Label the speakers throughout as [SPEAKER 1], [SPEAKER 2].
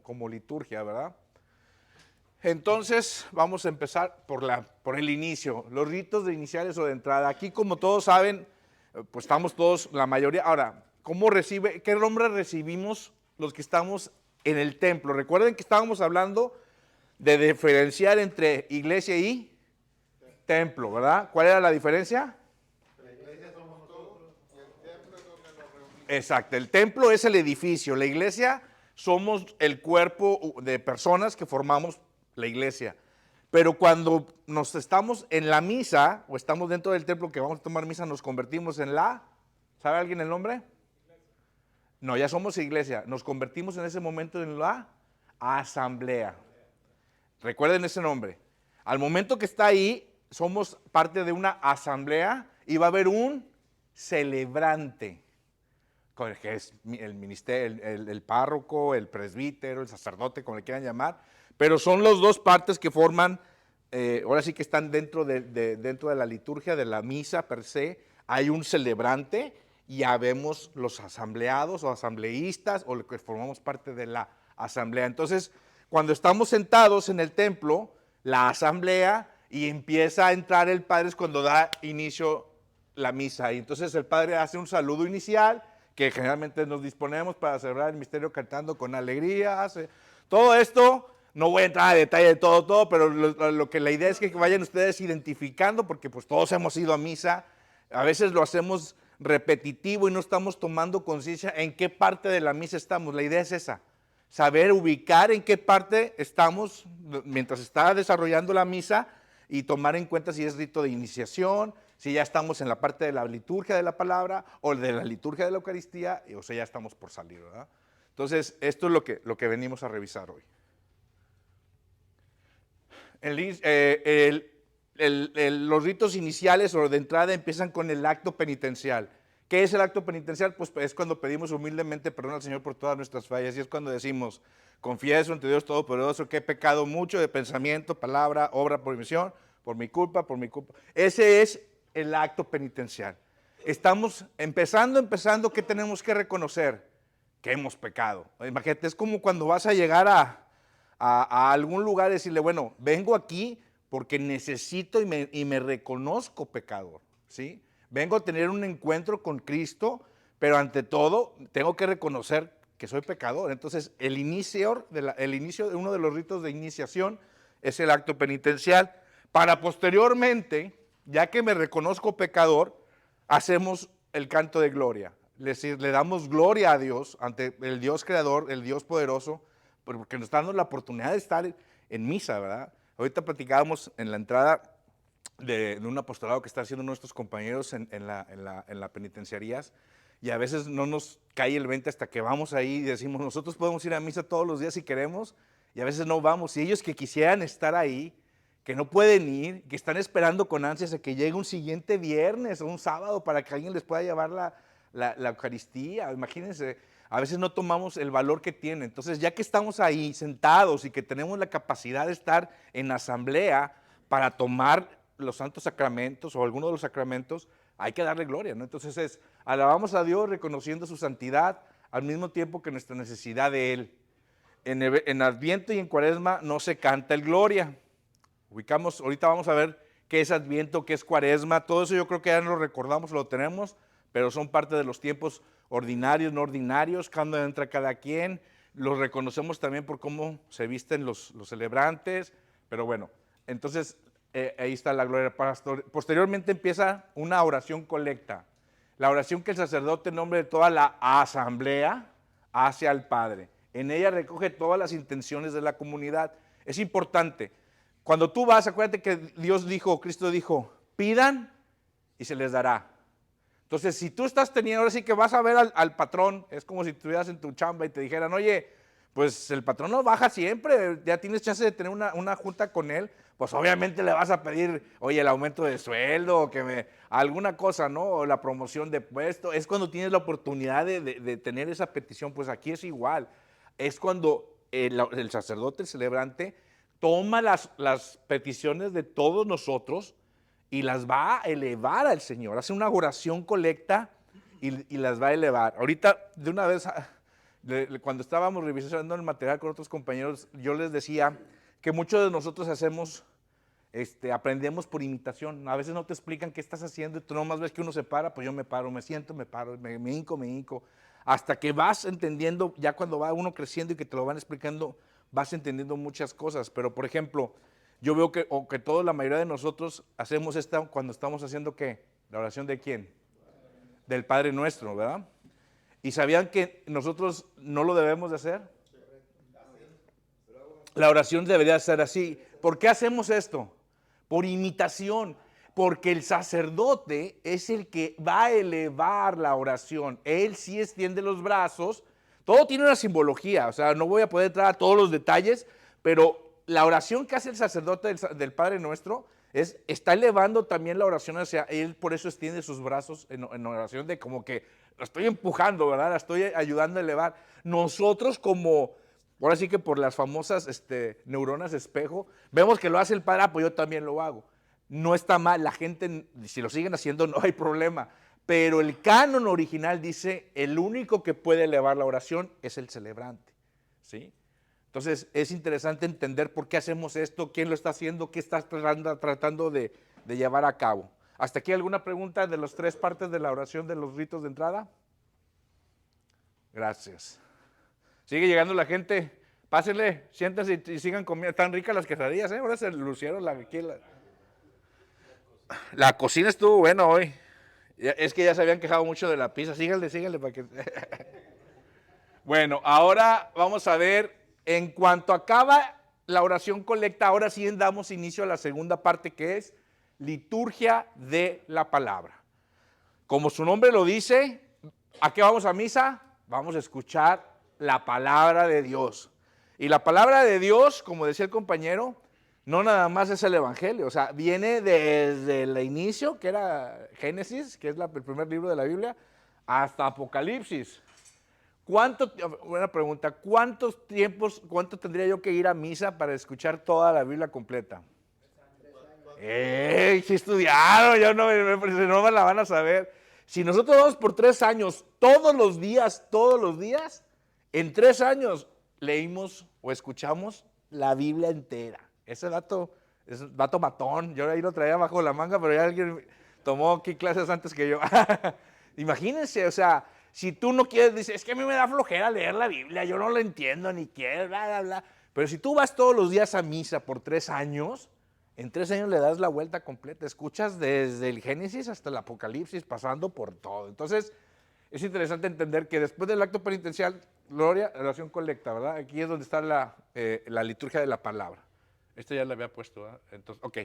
[SPEAKER 1] como liturgia, ¿verdad? Entonces, vamos a empezar por el inicio, los ritos de iniciales o de entrada. Aquí, como todos saben, pues estamos todos, la mayoría. Ahora, qué nombre recibimos los que estamos en el templo? Recuerden que estábamos hablando de diferenciar entre iglesia y templo, ¿verdad? ¿Cuál era la diferencia?
[SPEAKER 2] La iglesia somos todos y el templo es donde nos reunimos.
[SPEAKER 1] Exacto, el templo es el edificio, la iglesia somos el cuerpo de personas que formamos la iglesia. Pero cuando nos estamos en la misa o estamos dentro del templo que vamos a tomar misa, nos convertimos en ¿sabe alguien el nombre? No, ya somos iglesia, nos convertimos en ese momento en la asamblea. Recuerden ese nombre. Al momento que está ahí, somos parte de una asamblea y va a haber un celebrante, que es el ministerio, el párroco, el presbítero, el sacerdote, como le quieran llamar, pero son las dos partes que forman, ahora sí que están dentro de la liturgia de la misa per se. Hay un celebrante y ya vemos los asambleados o asambleístas o los que formamos parte de la asamblea. Entonces, cuando estamos sentados en el templo, la asamblea, y empieza a entrar el padre es cuando da inicio la misa. Y entonces el padre hace un saludo inicial, que generalmente nos disponemos para celebrar el misterio cantando con alegría. Todo esto, no voy a entrar a detalle de todo, pero lo que la idea es que vayan ustedes identificando, porque pues todos hemos ido a misa, a veces lo hacemos repetitivo y no estamos tomando conciencia en qué parte de la misa estamos. La idea es esa, saber ubicar en qué parte estamos mientras está desarrollando la misa y tomar en cuenta si es rito de iniciación, si ya estamos en la parte de la liturgia de la palabra o de la liturgia de la Eucaristía, o sea, ya estamos por salir, ¿verdad? Entonces, esto es lo que venimos a revisar hoy. Los ritos iniciales o de entrada empiezan con el acto penitencial. ¿Qué es el acto penitencial? Pues es cuando pedimos humildemente perdón al Señor por todas nuestras fallas, y es cuando decimos: confieso ante Dios Todopoderoso que he pecado mucho de pensamiento, palabra, obra, por omisión, por mi culpa. Ese es el acto penitencial. Estamos empezando, ¿qué tenemos que reconocer? Que hemos pecado. Imagínate, es como cuando vas a llegar a algún lugar y decirle: bueno, vengo aquí porque necesito y me reconozco pecador, ¿sí? Vengo a tener un encuentro con Cristo, pero ante todo tengo que reconocer que soy pecador. Entonces, el inicio de uno de los ritos de iniciación es el acto penitencial. Para posteriormente, ya que me reconozco pecador, hacemos el canto de gloria. Es decir, le damos gloria a Dios, ante el Dios creador, el Dios poderoso, porque nos está dando la oportunidad de estar en misa, ¿verdad? Ahorita platicábamos en la entrada de un apostolado que están haciendo nuestros compañeros en la penitenciarías, y a veces no nos cae el 20 hasta que vamos ahí y decimos: nosotros podemos ir a misa todos los días si queremos, y a veces no vamos. Y ellos que quisieran estar ahí, que no pueden ir, que están esperando con ansias a que llegue un siguiente viernes o un sábado para que alguien les pueda llevar la Eucaristía. Imagínense, a veces no tomamos el valor que tiene. Entonces, ya que estamos ahí sentados y que tenemos la capacidad de estar en asamblea para tomar los santos sacramentos o alguno de los sacramentos, hay que darle gloria, ¿no? Entonces alabamos a Dios reconociendo su santidad al mismo tiempo que nuestra necesidad de Él. En Adviento y en Cuaresma no se canta el gloria. Ahorita vamos a ver qué es Adviento, qué es Cuaresma, todo eso yo creo que ya lo recordamos, lo tenemos, pero son parte de los tiempos ordinarios, no ordinarios, cuando entra cada quien. Los reconocemos también por cómo se visten los celebrantes, pero bueno, entonces ahí está la gloria. Posteriormente empieza una oración colecta, la oración que el sacerdote en nombre de toda la asamblea hace al Padre. En ella recoge todas las intenciones de la comunidad. Es importante. Cuando tú vas, acuérdate que Cristo dijo: pidan y se les dará. Entonces, si tú estás teniendo, ahora sí que vas a ver al patrón, es como si estuvieras en tu chamba y te dijeran: oye, pues el patrón no baja siempre, ya tienes chance de tener una junta con él, pues obviamente le vas a pedir: oye, el aumento de sueldo, o alguna cosa, ¿no? O la promoción de puesto. Es cuando tienes la oportunidad de tener esa petición. Pues aquí es igual. Es cuando el sacerdote, el celebrante, toma las peticiones de todos nosotros y las va a elevar al Señor. Hace una oración colecta y las va a elevar. Ahorita, de una vez, Cuando estábamos revisando el material con otros compañeros, yo les decía que muchos de nosotros aprendemos por imitación. A veces no te explican qué estás haciendo y tú nomás ves que uno se para, pues yo me paro, me siento, me paro, me hinco. Hasta que vas entendiendo, ya cuando va uno creciendo y que te lo van explicando, vas entendiendo muchas cosas. Pero, por ejemplo, yo veo que toda la mayoría de nosotros hacemos esta cuando estamos haciendo ¿qué? ¿La oración de quién? Del Padre Nuestro, ¿verdad? ¿Y sabían que nosotros no lo debemos de hacer? La oración debería ser así. ¿Por qué hacemos esto? Por imitación. Porque el sacerdote es el que va a elevar la oración. Él sí extiende los brazos. Todo tiene una simbología. O sea, no voy a poder entrar a todos los detalles, pero la oración que hace el sacerdote del Padre Nuestro está elevando también la oración hacia él. Por eso extiende sus brazos en oración de como que la estoy empujando, ¿verdad? La estoy ayudando a elevar. Nosotros como, ahora sí que por las famosas neuronas espejo, vemos que lo hace el Padre, pues yo también lo hago. No está mal, la gente, si lo siguen haciendo, no hay problema. Pero el canon original dice, el único que puede elevar la oración es el celebrante, ¿sí? Entonces, es interesante entender por qué hacemos esto, quién lo está haciendo, qué está tratando de llevar a cabo. ¿Hasta aquí alguna pregunta de las tres partes de la oración de los ritos de entrada? Gracias. Sigue llegando la gente. Pásenle, siéntense y sigan comiendo. Están ricas las quesadillas, ¿eh? Ahora se lucieron la cocina estuvo buena hoy. Es que ya se habían quejado mucho de la pizza. Síganle para que... Bueno, ahora vamos a ver, en cuanto acaba la oración colecta, ahora sí damos inicio a la segunda parte, que es liturgia de la palabra. Como su nombre lo dice, ¿a qué vamos a misa? Vamos a escuchar la palabra de Dios. Y la palabra de Dios, como decía el compañero, no nada más es el Evangelio, o sea, viene desde el inicio, que era Génesis, que es el primer libro de la Biblia, hasta Apocalipsis. Buena pregunta, ¿cuánto tendría yo que ir a misa para escuchar toda la Biblia completa? Sí estudiaron, yo no me la van a saber. Si nosotros vamos por 3 años, todos los días, en 3 años leímos o escuchamos la Biblia entera. Ese dato es un dato matón. Yo ahí lo traía bajo la manga, pero ya alguien tomó aquí clases antes que yo. Imagínense, o sea, si tú no quieres, dices, es que a mí me da flojera leer la Biblia, yo no la entiendo ni quiero, bla, bla, bla. Pero si tú vas todos los días a misa por 3 años, en 3 años le das la vuelta completa. Escuchas desde el Génesis hasta el Apocalipsis, pasando por todo. Entonces, es interesante entender que después del acto penitencial, gloria, oración colecta, ¿verdad? Aquí es donde está la liturgia de la palabra. Esto ya lo había puesto, ¿verdad? Entonces, ok.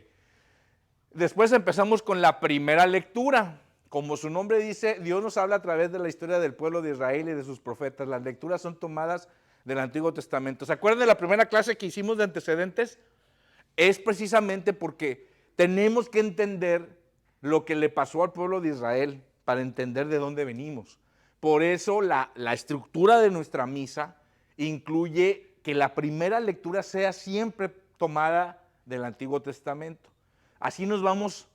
[SPEAKER 1] Después empezamos con la primera lectura. Como su nombre dice, Dios nos habla a través de la historia del pueblo de Israel y de sus profetas. Las lecturas son tomadas del Antiguo Testamento. ¿Se acuerdan de la primera clase que hicimos de antecedentes? Es precisamente porque tenemos que entender lo que le pasó al pueblo de Israel para entender de dónde venimos. Por eso la estructura de nuestra misa incluye que la primera lectura sea siempre tomada del Antiguo Testamento. Así nos vamos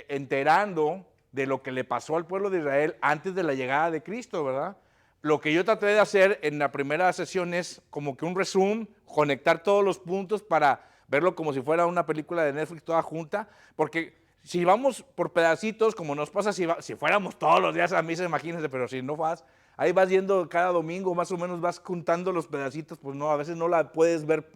[SPEAKER 1] enterando de lo que le pasó al pueblo de Israel antes de la llegada de Cristo, ¿verdad? Lo que yo traté de hacer en la primera sesión es como que un resumen, conectar todos los puntos para verlo como si fuera una película de Netflix toda junta, porque si vamos por pedacitos, como nos pasa si fuéramos todos los días a misa, imagínense, pero si no vas, ahí vas yendo cada domingo, más o menos vas juntando los pedacitos, pues no, a veces no la puedes ver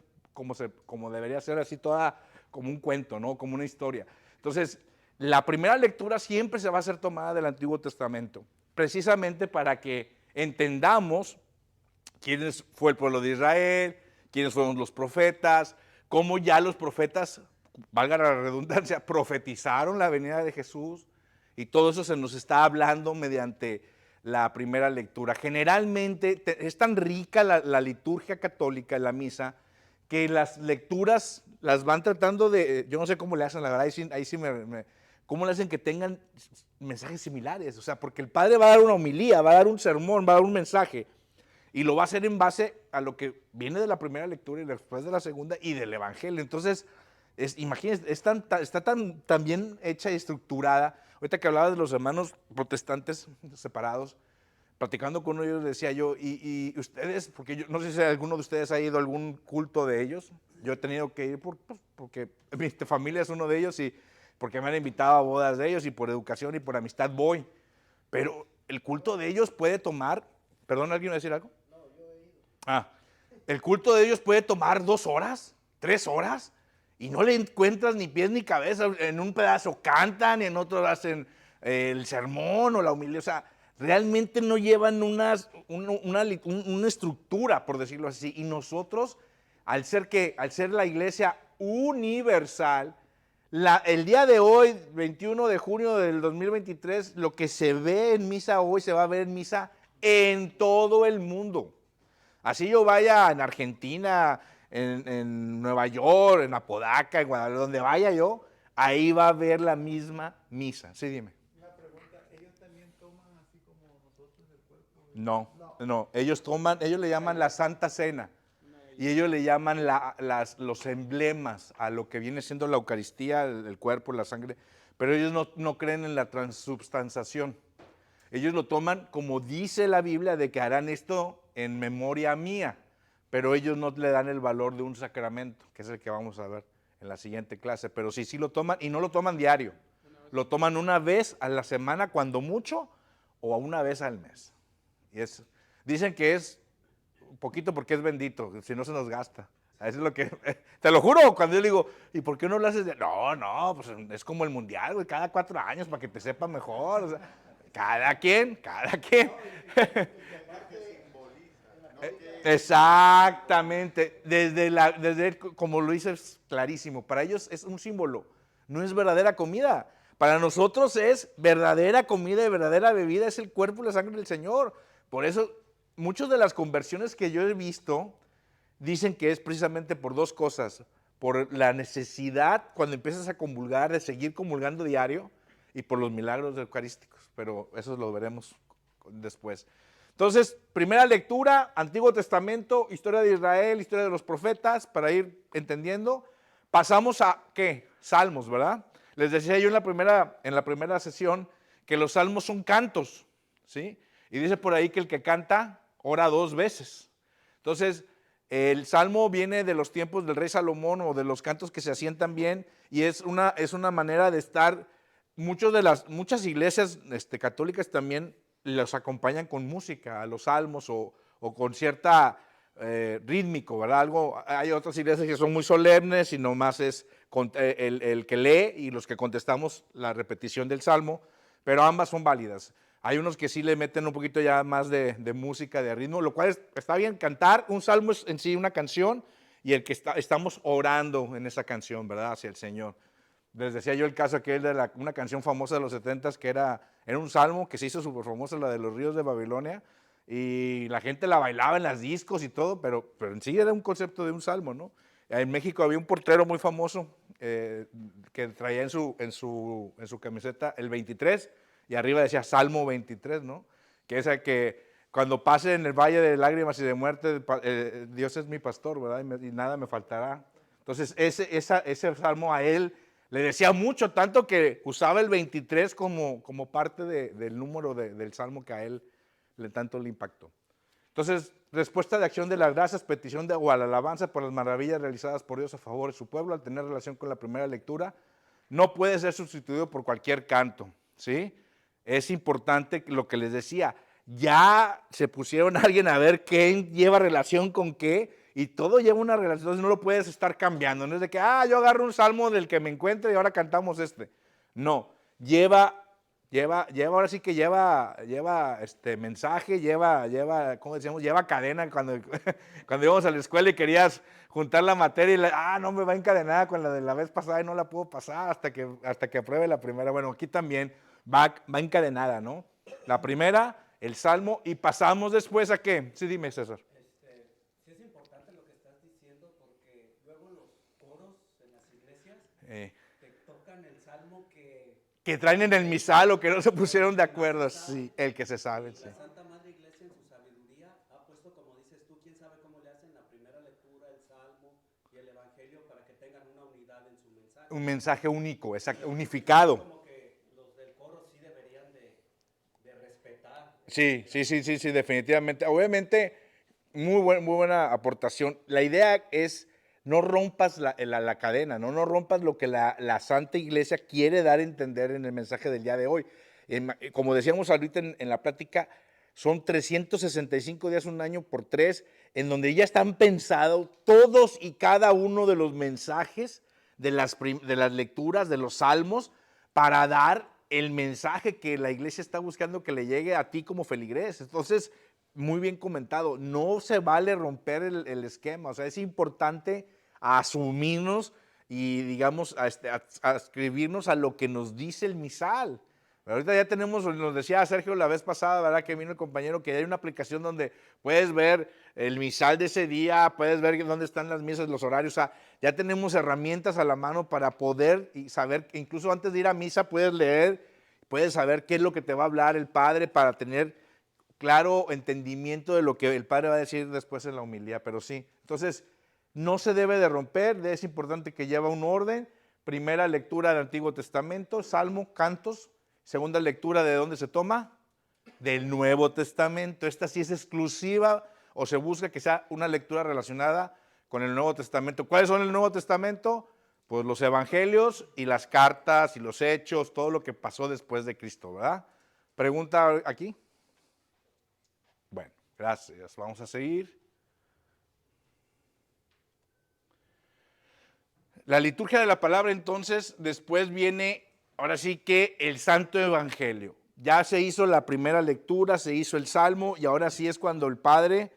[SPEAKER 1] como debería ser, así toda como un cuento, ¿no? Como una historia. Entonces, la primera lectura siempre se va a hacer tomada del Antiguo Testamento, precisamente para que entendamos quién fue el pueblo de Israel, quiénes fueron los profetas, cómo ya los profetas, valga la redundancia, profetizaron la venida de Jesús, y todo eso se nos está hablando mediante la primera lectura. Generalmente es tan rica la liturgia católica, la misa, que las lecturas las van tratando de, yo no sé cómo le hacen, la verdad, ahí sí cómo le hacen que tengan mensajes similares, o sea, porque el padre va a dar una homilía, va a dar un sermón, va a dar un mensaje, y lo va a hacer en base a lo que viene de la primera lectura y después de la segunda y del Evangelio. Entonces, imagínense, está tan bien hecha y estructurada. Ahorita que hablaba de los hermanos protestantes separados, platicando con ellos decía yo, y ustedes, porque yo no sé si alguno de ustedes ha ido a algún culto de ellos, yo he tenido que ir porque mi familia es uno de ellos y porque me han invitado a bodas de ellos y por educación y por amistad voy, pero el culto de ellos puede tomar, perdón, ¿alguien va a decir algo? Ah, el culto de ellos puede tomar 2 horas, 3 horas, y no le encuentras ni pies ni cabeza. En un pedazo cantan, y en otro hacen el sermón o la humildad. O sea, realmente no llevan una estructura, por decirlo así. Y nosotros, al ser la iglesia universal, el día de hoy, 21 de junio del 2023, lo que se ve en misa hoy se va a ver en misa en todo el mundo. Así yo vaya en Argentina, en Nueva York, en Apodaca, en Guadalajara, donde vaya yo, ahí va a haber la misma misa. Sí, dime.
[SPEAKER 2] Una pregunta, ¿ellos también toman así como nosotros el cuerpo?
[SPEAKER 1] No, no, ellos le llaman la Santa Cena y ellos le llaman los emblemas a lo que viene siendo la Eucaristía, el cuerpo, la sangre, pero ellos no creen en la transubstanciación. Ellos lo toman como dice la Biblia de que harán esto en memoria mía, pero ellos no le dan el valor de un sacramento, que es el que vamos a ver en la siguiente clase, pero sí lo toman y no lo toman diario, lo toman una vez a la semana cuando mucho o una vez al mes. Dicen que es un poquito porque es bendito, si no se nos gasta. Eso es lo que, te lo juro, cuando yo le digo, ¿y por qué no lo haces? No, pues es como el mundial, güey, cada 4 años para que te sepa mejor. O sea, cada quien. Exactamente, como lo dices clarísimo, para ellos es un símbolo, no es verdadera comida. Para nosotros es verdadera comida y verdadera bebida, es el cuerpo y la sangre del Señor. Por eso, muchas de las conversiones que yo he visto dicen que es precisamente por 2 cosas. Por la necesidad, cuando empiezas a comulgar, de seguir comulgando diario, y por los milagros eucarísticos. Pero eso lo veremos después. Entonces, primera lectura, Antiguo Testamento, historia de Israel, historia de los profetas, para ir entendiendo. Pasamos a, ¿qué? Salmos, ¿verdad? Les decía yo en la primera sesión que los salmos son cantos, ¿sí? Y dice por ahí que el que canta ora 2 veces. Entonces, el salmo viene de los tiempos del rey Salomón o de los cantos que se hacían también, y es una manera de estar. Muchas iglesias católicas también los acompañan con música a los salmos o con cierta rítmico, ¿verdad? Hay otras iglesias que son muy solemnes y nomás es el que lee y los que contestamos la repetición del salmo, pero ambas son válidas. Hay unos que sí le meten un poquito ya más de música, de ritmo, lo cual está bien. Cantar un salmo es en sí una canción y el que estamos orando en esa canción, ¿verdad? Hacia el Señor. Les decía yo el caso aquel de una canción famosa de los 70s que era un salmo que se hizo súper famosa, la de los ríos de Babilonia, y la gente la bailaba en las discos y todo, pero en sí era un concepto de un salmo, ¿no? En México había un portero muy famoso que traía en su camiseta el 23 y arriba decía Salmo 23, ¿no? Que es el que cuando pase en el valle de lágrimas y de muerte, Dios es mi pastor, ¿verdad? Y nada me faltará. Entonces ese salmo a él le decía mucho, tanto que usaba el 23 como parte del número del salmo que a él tanto le impactó. Entonces, respuesta de acción de las gracias, petición de o alabanza por las maravillas realizadas por Dios a favor de su pueblo, al tener relación con la primera lectura, no puede ser sustituido por cualquier canto, ¿sí? Es importante lo que les decía, ya se pusieron a alguien a ver qué lleva relación con qué, y todo lleva una relación, entonces no lo puedes estar cambiando, no es de que, yo agarro un salmo del que me encuentre y ahora cantamos este. No, ahora sí que lleva mensaje, ¿cómo decíamos? Lleva cadena cuando íbamos a la escuela y querías juntar la materia y no me va encadenada con la de la vez pasada y no la puedo pasar hasta que apruebe la primera. Bueno, aquí también va encadenada, ¿no? La primera, el salmo, y pasamos después a ¿qué? Sí, dime, César.
[SPEAKER 3] Sí es importante lo que estás diciendo porque luego los coros en las iglesias te tocan el salmo
[SPEAKER 1] Que traen en el misal o que no se pusieron de acuerdo, sí, el que se sabe, sí.
[SPEAKER 3] La Santa Madre Iglesia en su sabiduría ha puesto, como dices tú, quién sabe cómo le hacen la primera lectura, el salmo y el evangelio para que tengan una unidad en su mensaje.
[SPEAKER 1] Un mensaje único, exacto, unificado.
[SPEAKER 3] Como que los del coro sí deberían de respetar
[SPEAKER 1] Sí, definitivamente. Obviamente, muy buena aportación. La idea es no rompas la cadena, ¿no? No rompas lo que la Santa Iglesia quiere dar a entender en el mensaje del día de hoy. Como decíamos ahorita en la plática, son 365 días, un año por 3, en donde ya están pensados todos y cada uno de los mensajes de las lecturas, de los salmos, para dar el mensaje que la iglesia está buscando que le llegue a ti como feligrés. Entonces, muy bien comentado, no se vale romper el esquema, o sea, es importante asumirnos y, digamos, a escribirnos a lo que nos dice el misal. Pero ahorita ya tenemos, nos decía Sergio la vez pasada, ¿verdad? Que vino el compañero, que hay una aplicación donde puedes ver el misal de ese día, puedes ver dónde están las misas, los horarios, o sea, ya tenemos herramientas a la mano para poder y saber, que incluso antes de ir a misa puedes leer, puedes saber qué es lo que te va a hablar el Padre para tener claro entendimiento de lo que el Padre va a decir después en la homilía, pero sí. Entonces, no se debe de romper, es importante que lleva un orden. Primera lectura del Antiguo Testamento, Salmo, cantos. Segunda lectura, ¿de dónde se toma? Del Nuevo Testamento. Esta sí es exclusiva o se busca que sea una lectura relacionada con el Nuevo Testamento. ¿Cuáles son el Nuevo Testamento? Pues los evangelios y las cartas y los hechos, todo lo que pasó después de Cristo, ¿verdad? Pregunta aquí. Bueno, gracias. Vamos a seguir. La liturgia de la palabra, entonces, después viene, ahora sí que el Santo Evangelio. Ya se hizo la primera lectura, se hizo el Salmo, y ahora sí es cuando el Padre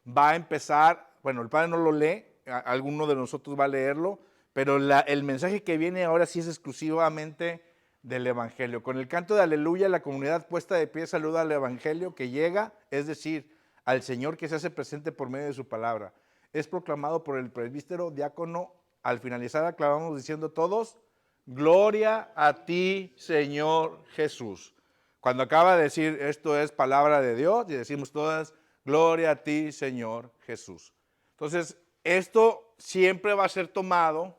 [SPEAKER 1] va a empezar, bueno, el Padre no lo lee, alguno de nosotros va a leerlo, pero el mensaje que viene ahora sí es exclusivamente del Evangelio. Con el canto de aleluya, la comunidad puesta de pie saluda al Evangelio que llega, es decir, al Señor que se hace presente por medio de su palabra. Es proclamado por el presbítero, diácono. Al finalizar aclamamos diciendo todos, gloria a ti, Señor Jesús. Cuando acaba de decir esto es palabra de Dios, y decimos todas, gloria a ti, Señor Jesús. Entonces, esto siempre va a ser tomado,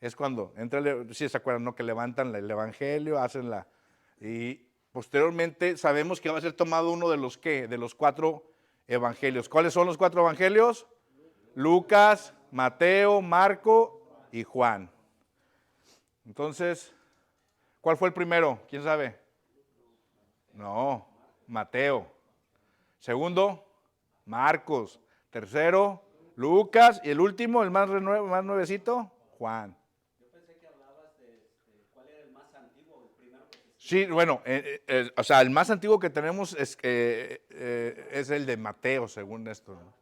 [SPEAKER 1] es cuando entra, si se acuerdan, ¿no? Que levantan el Evangelio, hacen y posteriormente sabemos que va a ser tomado uno de los ¿qué? De los 4 evangelios. ¿Cuáles son los 4 evangelios? Lucas, Mateo, Marco y Juan. Entonces, ¿cuál fue el primero? ¿Quién sabe? No, Mateo. Segundo, Marcos. Tercero, Lucas. Y el último, el más nuevecito, Juan.
[SPEAKER 3] Yo pensé que hablabas de cuál era el más antiguo, el primero que se escribió.
[SPEAKER 1] Sí, bueno, o sea, el más antiguo que tenemos es el de Mateo, según esto, ¿no?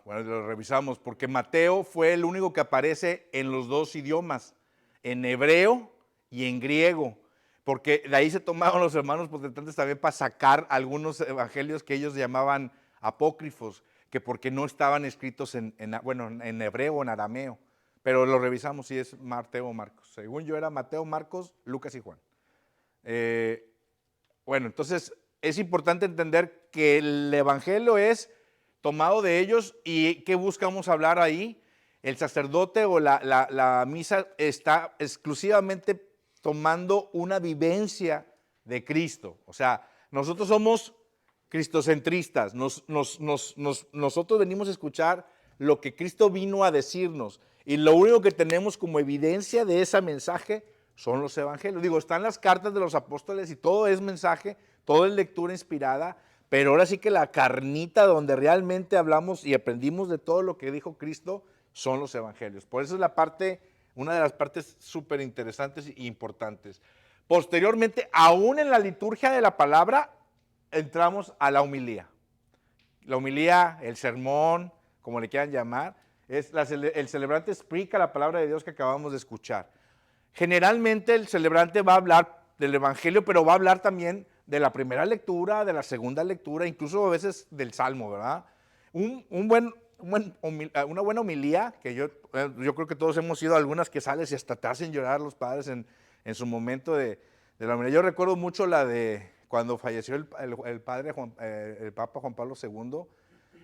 [SPEAKER 1] Bueno, lo revisamos, porque Mateo fue el único que aparece en los 2 idiomas, en hebreo y en griego, porque de ahí se tomaron los hermanos protestantes también para sacar algunos evangelios que ellos llamaban apócrifos, que porque no estaban escritos en hebreo o en arameo, pero lo revisamos si es Mateo o Marcos. Según yo era Mateo, Marcos, Lucas y Juan. Bueno, entonces es importante entender que el evangelio es tomado de ellos y ¿qué buscamos hablar ahí? El sacerdote o la misa está exclusivamente tomando una vivencia de Cristo. O sea, nosotros somos cristocentristas, nosotros venimos a escuchar lo que Cristo vino a decirnos y lo único que tenemos como evidencia de ese mensaje son los evangelios. Digo, están las cartas de los apóstoles y todo es mensaje, todo es lectura inspirada, pero ahora sí que la carnita donde realmente hablamos y aprendimos de todo lo que dijo Cristo son los evangelios. Por eso es la parte, una de las partes súper interesantes e importantes. Posteriormente, aún en la liturgia de la palabra, entramos a la homilía. La homilía, el sermón, como le quieran llamar, es el celebrante explica la palabra de Dios que acabamos de escuchar. Generalmente el celebrante va a hablar del evangelio, pero va a hablar también de la primera lectura, de la segunda lectura, incluso a veces del salmo, ¿verdad? Una buena homilía, que yo creo que todos hemos ido a algunas que sales y hasta te hacen llorar los padres en su momento de la homilía. Yo recuerdo mucho la de cuando falleció el padre, el Papa Juan Pablo II,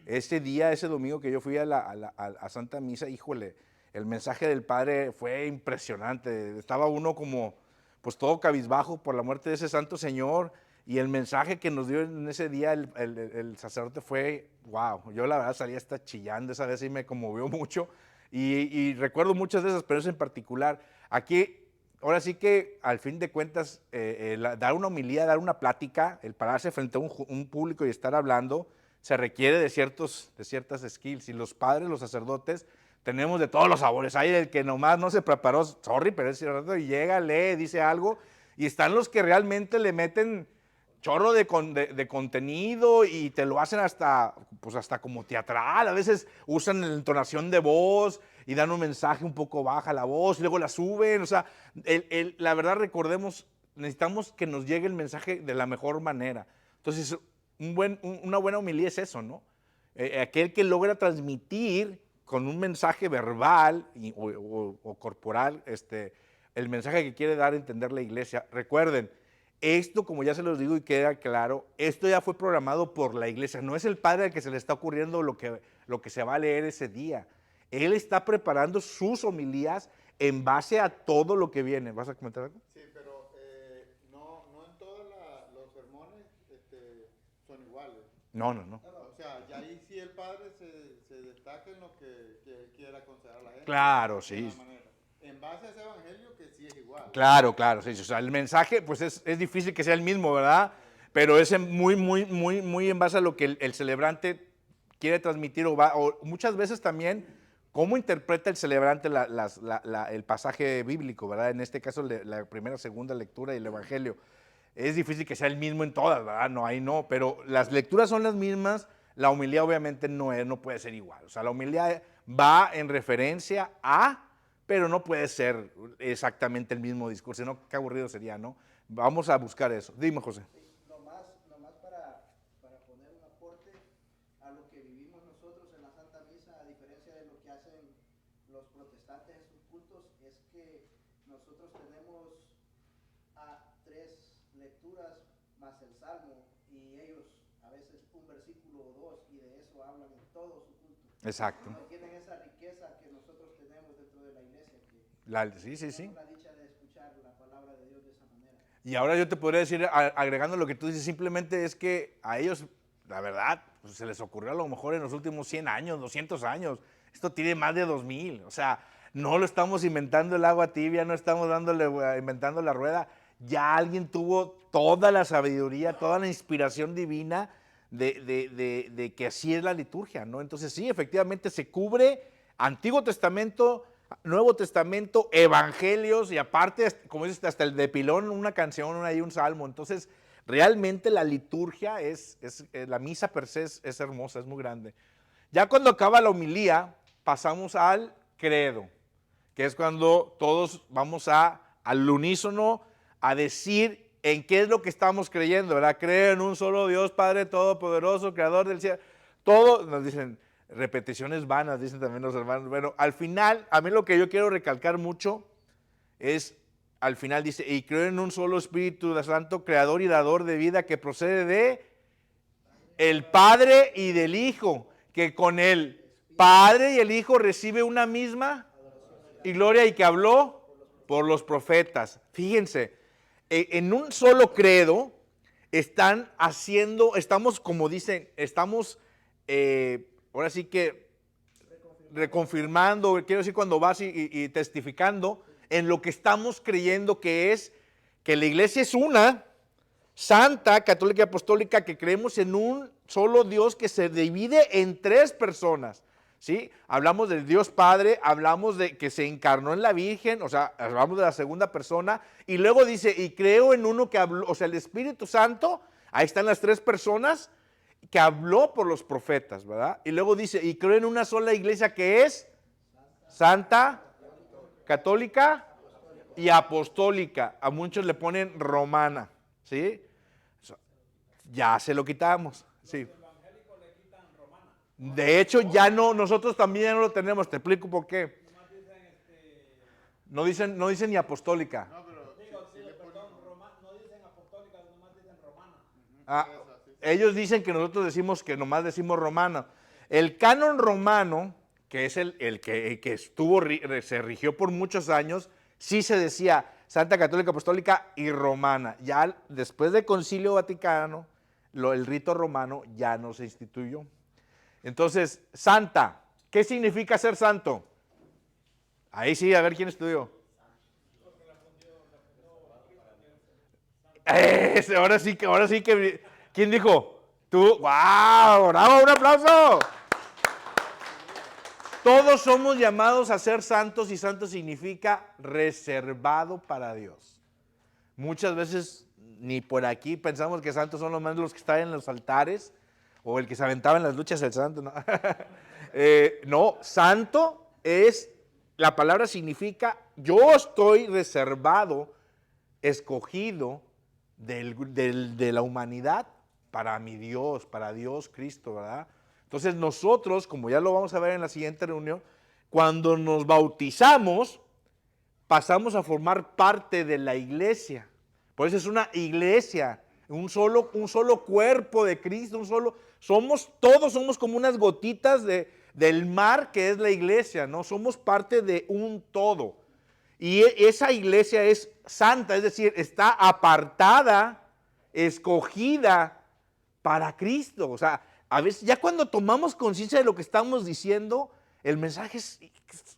[SPEAKER 1] ese día, ese domingo que yo fui a Santa Misa, híjole, el mensaje del padre fue impresionante. Estaba uno como, pues todo cabizbajo por la muerte de ese santo señor. Y el mensaje que nos dio en ese día el sacerdote fue, wow, yo la verdad salí hasta chillando, esa vez sí me conmovió mucho. Y recuerdo muchas de esas, pero eso en particular. Aquí, ahora sí que al fin de cuentas, dar una homilía, dar una plática, el pararse frente a un público y estar hablando, se requiere de ciertas skills. Y los padres, los sacerdotes, tenemos de todos los sabores. Hay el que nomás no se preparó, sorry, pero es cierto, y llega, lee, dice algo. Y están los que realmente le meten chorro de contenido y te lo hacen hasta, pues hasta como teatral. A veces usan la entonación de voz y dan un mensaje un poco baja la voz y luego la suben. O sea, la verdad recordemos, necesitamos que nos llegue el mensaje de la mejor manera. Entonces, una buena homilía es eso, ¿no? Aquel que logra transmitir con un mensaje verbal o corporal el mensaje que quiere dar a entender la iglesia. Recuerden, esto, como ya se los digo y queda claro, esto ya fue programado por la iglesia. No es el padre al que se le está ocurriendo lo que se va a leer ese día. Él está preparando sus homilías en base a todo lo que viene. ¿Vas a comentar algo?
[SPEAKER 2] Sí, pero no en todos los sermones son iguales.
[SPEAKER 1] No.
[SPEAKER 2] O sea, ya ahí sí el padre se destaca en lo que él quiera aconsejar a la gente.
[SPEAKER 1] Claro,
[SPEAKER 2] de
[SPEAKER 1] sí.
[SPEAKER 2] una manera. En base a ese evangelio que sí es igual.
[SPEAKER 1] Claro, sí. O sea, el mensaje, pues es difícil que sea el mismo, ¿verdad? Pero es muy en base a lo que el celebrante quiere transmitir o muchas veces también cómo interpreta el celebrante el pasaje bíblico, ¿verdad? En este caso, la primera, segunda lectura y el evangelio. Es difícil que sea el mismo en todas, ¿verdad? No, ahí no, pero las lecturas son las mismas, la homilía obviamente no puede ser igual. O sea, la homilía va en referencia a, pero no puede ser exactamente el mismo discurso, ¿no? Qué aburrido sería, ¿no? Vamos a buscar eso. Dime, José.
[SPEAKER 4] Nomás para poner un aporte a lo que vivimos nosotros en la Santa Misa, a diferencia de lo que hacen los protestantes en sus cultos, es que nosotros tenemos a 3 lecturas más el Salmo, y ellos a veces un versículo o 2, y de eso hablan en todo su culto.
[SPEAKER 1] Exacto.
[SPEAKER 4] No tienen esa riqueza que nosotros tenemos dentro de la iglesia, que
[SPEAKER 1] Sí.
[SPEAKER 4] tenemos la dicha de escuchar la palabra de Dios de esa manera.
[SPEAKER 1] Y ahora yo te podría decir, agregando lo que tú dices, simplemente es que a ellos, la verdad, pues se les ocurrió a lo mejor en los últimos 100 años, 200 años. Esto tiene más de 2000. O sea, no lo estamos inventando el agua tibia, no estamos inventando la rueda. Ya alguien tuvo toda la sabiduría, toda la inspiración divina de que así es la liturgia, ¿no? Entonces sí, efectivamente se cubre Antiguo Testamento, Nuevo Testamento, Evangelios y aparte, como dices, hasta el de pilón, una canción, un salmo. Entonces, realmente la liturgia la misa per se es hermosa, es muy grande. Ya cuando acaba la homilía, pasamos al credo, que es cuando todos vamos al unísono a decir en qué es lo que estamos creyendo, ¿verdad? Creo en un solo Dios, Padre Todopoderoso, Creador del cielo. Todo, nos dicen, repeticiones vanas, dicen también los hermanos. Bueno, al final, a mí lo que yo quiero recalcar mucho es, al final dice, y creo en un solo Espíritu Santo, Creador y Dador de vida, que procede de el Padre y del Hijo, que con el Padre y el Hijo recibe una misma y gloria, y que habló por los profetas. Fíjense, en un solo credo estamos, como dicen, estamos, ahora sí que reconfirmando, quiero decir, cuando vas y testificando en lo que estamos creyendo, que es que la iglesia es una, santa, católica y apostólica, que creemos en un solo Dios que se divide en 3 personas. ¿Sí? Hablamos del Dios Padre, hablamos de que se encarnó en la Virgen, o sea, hablamos de la segunda persona, y luego dice, y creo en uno que habló, o sea, el Espíritu Santo, ahí están las 3 personas, que habló por los profetas, ¿verdad? Y luego dice, y creo en una sola iglesia que es santa, católica y apostólica. A muchos le ponen romana, ¿sí? Ya se lo quitamos, sí. De hecho, ya no, nosotros también ya no lo tenemos. Te explico por qué. No dicen ni apostólica.
[SPEAKER 2] No, pero sí le ponen.
[SPEAKER 3] No dicen apostólica, nomás dicen romana.
[SPEAKER 1] Ah, ellos dicen que nosotros decimos que nomás decimos romana. El canon romano, que es el que se rigió por muchos años, sí se decía Santa, Católica, Apostólica y Romana. Ya después del Concilio Vaticano, el rito romano ya no se instituyó. Entonces, santa, ¿qué significa ser santo? Ahí sí, a ver quién estudió. Ahora sí que, ¿quién dijo? Tú, ¡wow! ¡Bravo! ¡Un aplauso! Todos somos llamados a ser santos y santo significa reservado para Dios. Muchas veces ni por aquí pensamos que santos son los que están en los altares o el que se aventaba en las luchas el santo. No, no, santo es, la palabra significa yo estoy reservado, escogido de la humanidad para mi Dios, para Dios Cristo, ¿verdad? Entonces nosotros, como ya lo vamos a ver en la siguiente reunión, cuando nos bautizamos, pasamos a formar parte de la iglesia. Por eso es una iglesia, un solo cuerpo de Cristo, todos somos como unas gotitas del mar que es la iglesia, ¿no? Somos parte de un todo. Y esa iglesia es santa, es decir, está apartada, escogida para Cristo. O sea, a veces ya cuando tomamos conciencia de lo que estamos diciendo, el mensaje es,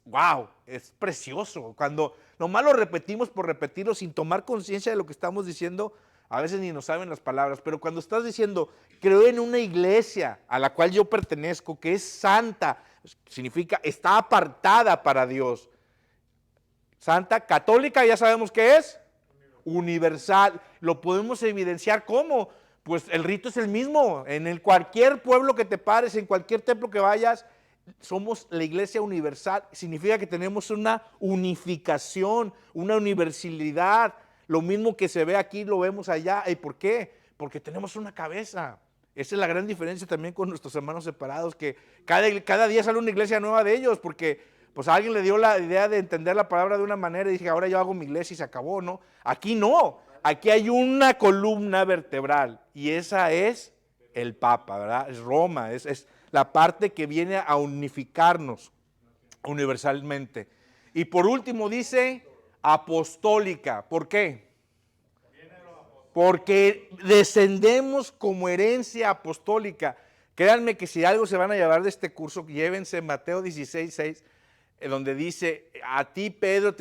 [SPEAKER 1] wow, es precioso. Cuando nomás lo repetimos por repetirlo sin tomar conciencia de lo que estamos diciendo, a veces ni nos saben las palabras. Pero cuando estás diciendo, creo en una iglesia a la cual yo pertenezco, que es santa, significa está apartada para Dios. Santa, católica, ya sabemos qué es. Universal. Lo podemos evidenciar ¿cómo? Pues el rito es el mismo. En cualquier pueblo que te pares, en cualquier templo que vayas, somos la iglesia universal. Significa que tenemos una unificación, una universalidad. Lo mismo que se ve aquí, lo vemos allá. ¿Y por qué? Porque tenemos una cabeza. Esa es la gran diferencia también con nuestros hermanos separados, que cada día sale una iglesia nueva de ellos, porque pues a alguien le dio la idea de entender la palabra de una manera y dije, ahora yo hago mi iglesia y se acabó, ¿no? Aquí no. Aquí hay una columna vertebral y esa es el Papa, ¿verdad? Es Roma, es la parte que viene a unificarnos universalmente. Y por último dice apostólica. ¿Por qué? Porque descendemos como herencia apostólica. Créanme que si algo se van a llevar de este curso, llévense Mateo 16:6, donde dice, a ti Pedro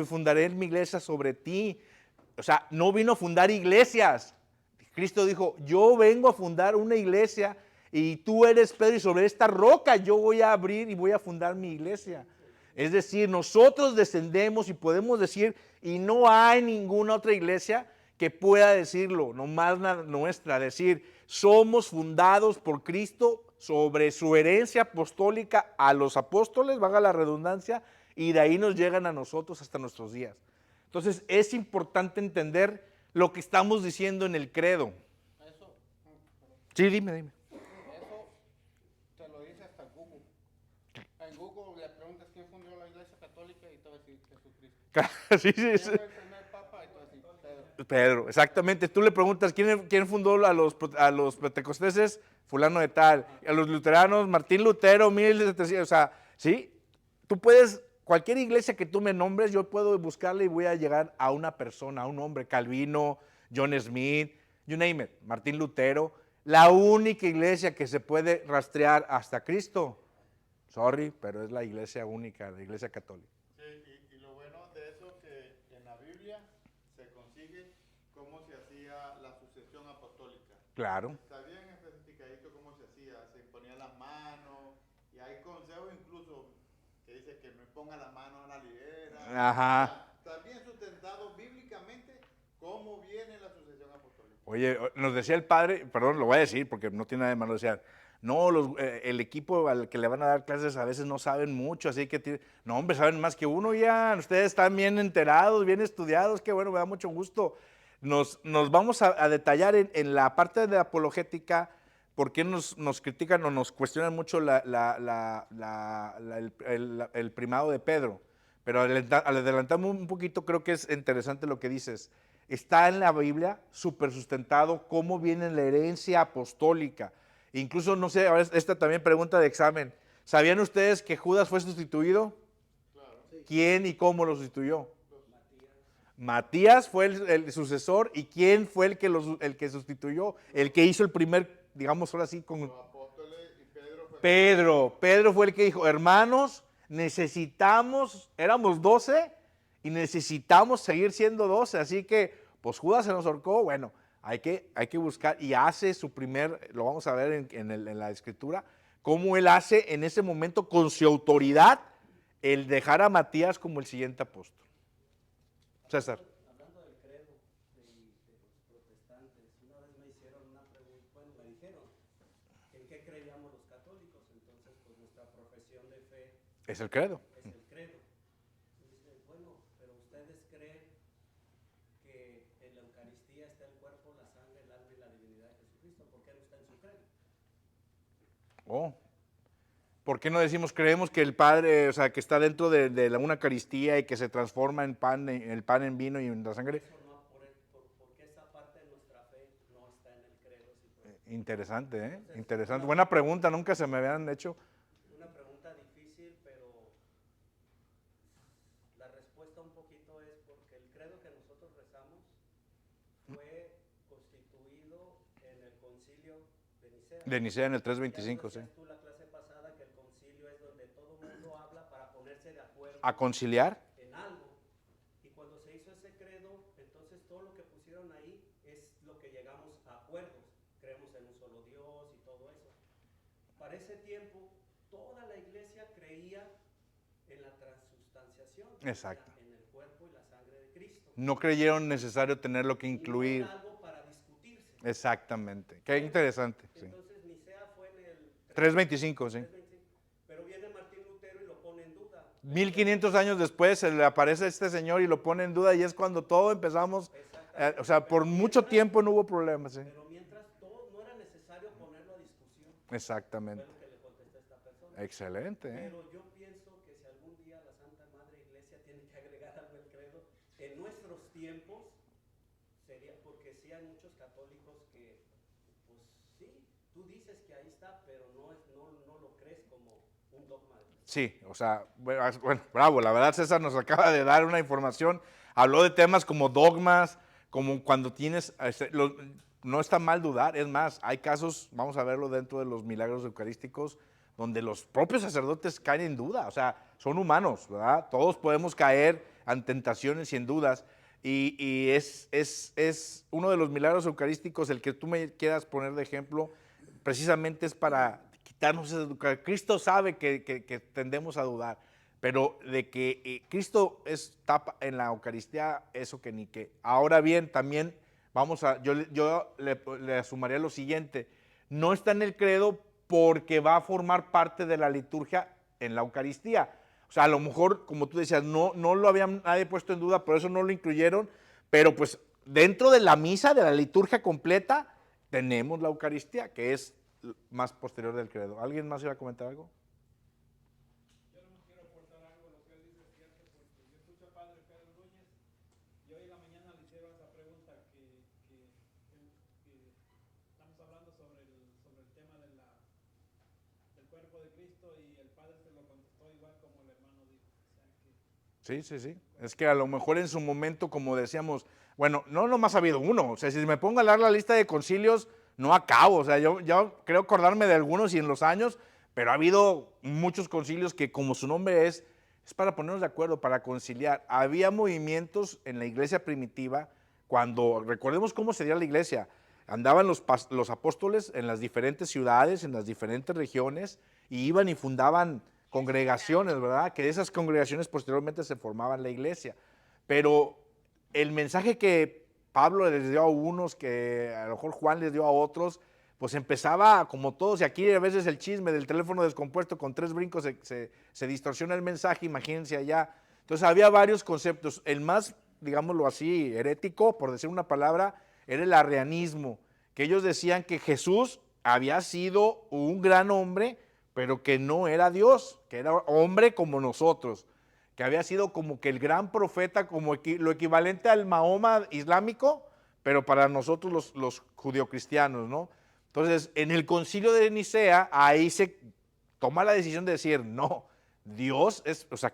[SPEAKER 1] fundaré mi iglesia sobre ti. O sea, no vino a fundar iglesias. Cristo dijo, yo vengo a fundar una iglesia y tú eres Pedro y sobre esta roca yo voy a abrir y voy a fundar mi iglesia. Es decir, nosotros descendemos y podemos decir, y no hay ninguna otra iglesia que pueda decirlo, nomás nuestra, decir, somos fundados por Cristo sobre su herencia apostólica a los apóstoles, valga la redundancia, y de ahí nos llegan a nosotros hasta nuestros días. Entonces es importante entender lo que estamos diciendo en el credo.
[SPEAKER 2] Eso,
[SPEAKER 1] Sí, dime.
[SPEAKER 2] eso te lo dice hasta Google. En Google le preguntas quién fundó la iglesia católica y te va a decir Jesucristo.
[SPEAKER 1] Sí,
[SPEAKER 2] ¿Quién fue el primer papa? Y te va a decir Pedro.
[SPEAKER 1] Pedro, exactamente. Tú le preguntas, ¿quién fundó a los pentecosteses? Fulano de tal. A los luteranos, Martín Lutero, 1700. O sea, ¿sí? Tú puedes, cualquier iglesia que tú me nombres, yo puedo buscarle y voy a llegar a una persona, a un hombre. Calvino, John Smith, you name it, Martín Lutero. La única iglesia que se puede rastrear hasta Cristo, sorry, pero es la iglesia única, la iglesia católica.
[SPEAKER 2] Sí, y lo bueno de eso que en la Biblia se consigue cómo se hacía la sucesión apostólica.
[SPEAKER 1] Claro.
[SPEAKER 2] Está bien especificadito cómo se hacía, se imponían las manos y hay consejos incluso que dice que me ponga la mano en la lidera.
[SPEAKER 1] Ajá.
[SPEAKER 2] Está bien sustentado bíblicamente cómo viene la sucesión apostólica.
[SPEAKER 1] Oye, nos decía el padre, perdón, lo voy a decir porque no tiene nada de malo, decía, no, el equipo al que le van a dar clases a veces no saben mucho, así que, no hombre, saben más que uno ya, ustedes están bien enterados, bien estudiados, qué bueno, me da mucho gusto. Nos vamos a detallar en la parte de la apologética, por qué nos critican o nos cuestionan mucho el primado de Pedro, pero al adelantarme un poquito, creo que es interesante lo que dices. Está en la Biblia súper sustentado cómo viene la herencia apostólica. Incluso, no sé, ahora esta también pregunta de examen. ¿Sabían ustedes que Judas fue sustituido?
[SPEAKER 2] Claro.
[SPEAKER 1] ¿Quién y cómo lo sustituyó? Matías fue el sucesor, y ¿quién fue el que sustituyó? El que hizo el primer, digamos ahora sí, con
[SPEAKER 2] Los apóstoles y Pedro fue
[SPEAKER 1] Pedro fue el que dijo, hermanos, necesitamos, éramos 12 y necesitamos seguir siendo 12, así que pues Judas se nos ahorcó, bueno, hay que buscar, y hace su primer, lo vamos a ver en la escritura, cómo él hace en ese momento con su autoridad el dejar a Matías como el siguiente apóstol. César.
[SPEAKER 3] Hablando del credo de los protestantes, una vez me hicieron una pregunta, bueno, me dijeron, ¿en qué creíamos los católicos? Entonces, pues nuestra profesión de fe
[SPEAKER 1] Es el credo.
[SPEAKER 3] es el credo. Y dice, bueno, pero ustedes creen que en la Eucaristía está el cuerpo, la sangre, el alma y la divinidad de Jesucristo. ¿Por qué no está en su credo?
[SPEAKER 1] Oh. ¿Por qué no decimos, creemos que el Padre, o sea, que está dentro de una Eucaristía y que se transforma en pan, el pan en vino y en la sangre?
[SPEAKER 3] Eso no, ¿por qué esa parte de nuestra fe no está en el credo? Si puede?
[SPEAKER 1] Interesante, ¿eh?
[SPEAKER 3] Entonces,
[SPEAKER 1] Interesante. Buena pregunta, nunca se me habían hecho.
[SPEAKER 3] Una pregunta difícil, pero la respuesta un poquito es porque el credo que nosotros rezamos fue constituido en el concilio de Nicea.
[SPEAKER 1] De Nicea en el
[SPEAKER 3] Ya
[SPEAKER 1] 325,
[SPEAKER 3] nos
[SPEAKER 1] sí.
[SPEAKER 3] decías tú la clase pasada que el concilio es donde todo el mundo habla para ponerse de acuerdo
[SPEAKER 1] A conciliar.
[SPEAKER 3] en algo. Y cuando se hizo ese credo, entonces todo lo que pusieron ahí es lo que llegamos a acuerdos. Creemos en un solo Dios y todo eso. Para ese tiempo, toda la iglesia creía en la transustanciación.
[SPEAKER 1] Exacto.
[SPEAKER 3] En el cuerpo y la sangre de Cristo.
[SPEAKER 1] No creyeron necesario tenerlo que
[SPEAKER 3] Y no
[SPEAKER 1] incluir.
[SPEAKER 3] era algo para discutirse.
[SPEAKER 1] Exactamente. Qué interesante. Sí.
[SPEAKER 3] Entonces Nicea fue en el
[SPEAKER 1] 325, sí.
[SPEAKER 3] 325. Pero viene Martín Lutero y lo pone en duda.
[SPEAKER 1] 1500 años después se le aparece este señor y lo pone en duda, y es cuando todo empezamos, o sea, por mucho tiempo no hubo problemas. ¿Sí?
[SPEAKER 3] Pero mientras todo no era necesario ponerlo a discusión.
[SPEAKER 1] Exactamente.
[SPEAKER 3] Fue lo que le contesta esta persona.
[SPEAKER 1] Excelente. ¿Eh?
[SPEAKER 3] Pero yo pienso que si algún día la Santa Madre Iglesia tiene que agregar algo al credo, en nuestros tiempos sería, porque sí hay muchos católicos que, pues sí, tú dices que ahí está, pero no lo crees como un dogma de fe.
[SPEAKER 1] Sí, o sea, bueno, bravo, la verdad César nos acaba de dar una información, habló de temas como dogmas, como cuando tienes, no está mal dudar, es más, hay casos, vamos a verlo dentro de los milagros eucarísticos, donde los propios sacerdotes caen en duda, o sea, son humanos, ¿verdad? Todos podemos caer en tentaciones y en dudas, y es uno de los milagros eucarísticos, el que tú me quieras poner de ejemplo, precisamente es para quitarnos esa duda. Cristo sabe que tendemos a dudar, pero de que Cristo tapa en la Eucaristía eso que ni qué. Ahora bien, también yo le sumaría lo siguiente, no está en el credo porque va a formar parte de la liturgia en la Eucaristía. O sea, a lo mejor, como tú decías, no lo habían nadie puesto en duda, por eso no lo incluyeron, pero pues dentro de la misa, de la liturgia completa, tenemos la Eucaristía, que es más posterior del credo. ¿Alguien más iba a comentar algo?
[SPEAKER 5] Yo no quiero aportar algo, lo que él dice es cierto, porque yo escucho al padre Pedro Núñez y hoy en la mañana le hicieron esa pregunta que estamos hablando sobre el tema del cuerpo de Cristo, y el padre se lo contestó igual como el hermano dijo. O sea que,
[SPEAKER 1] Sí. Es que a lo mejor en su momento, como decíamos, bueno, no nomás ha habido uno. O sea, si me pongo a leer la lista de concilios, no acabo. O sea, yo creo acordarme de algunos y en los años, pero ha habido muchos concilios que, como su nombre es para ponernos de acuerdo, para conciliar. Había movimientos en la iglesia primitiva, cuando, recordemos cómo sería la iglesia, andaban los apóstoles en las diferentes ciudades, en las diferentes regiones, y iban y fundaban congregaciones, ¿verdad? Que de esas congregaciones posteriormente se formaban la iglesia. Pero el mensaje que Pablo les dio a unos, que a lo mejor Juan les dio a otros, pues empezaba como todos, y aquí a veces el chisme del teléfono descompuesto con 3 brincos se distorsiona el mensaje, imagínense allá. Entonces había varios conceptos. El más, digámoslo así, herético, por decir una palabra, era el arrianismo, que ellos decían que Jesús había sido un gran hombre, pero que no era Dios, que era hombre como nosotros, que había sido como que el gran profeta, como lo equivalente al Mahoma islámico, pero para nosotros los judeocristianos, ¿no? Entonces, en el concilio de Nicea, ahí se toma la decisión de decir, no,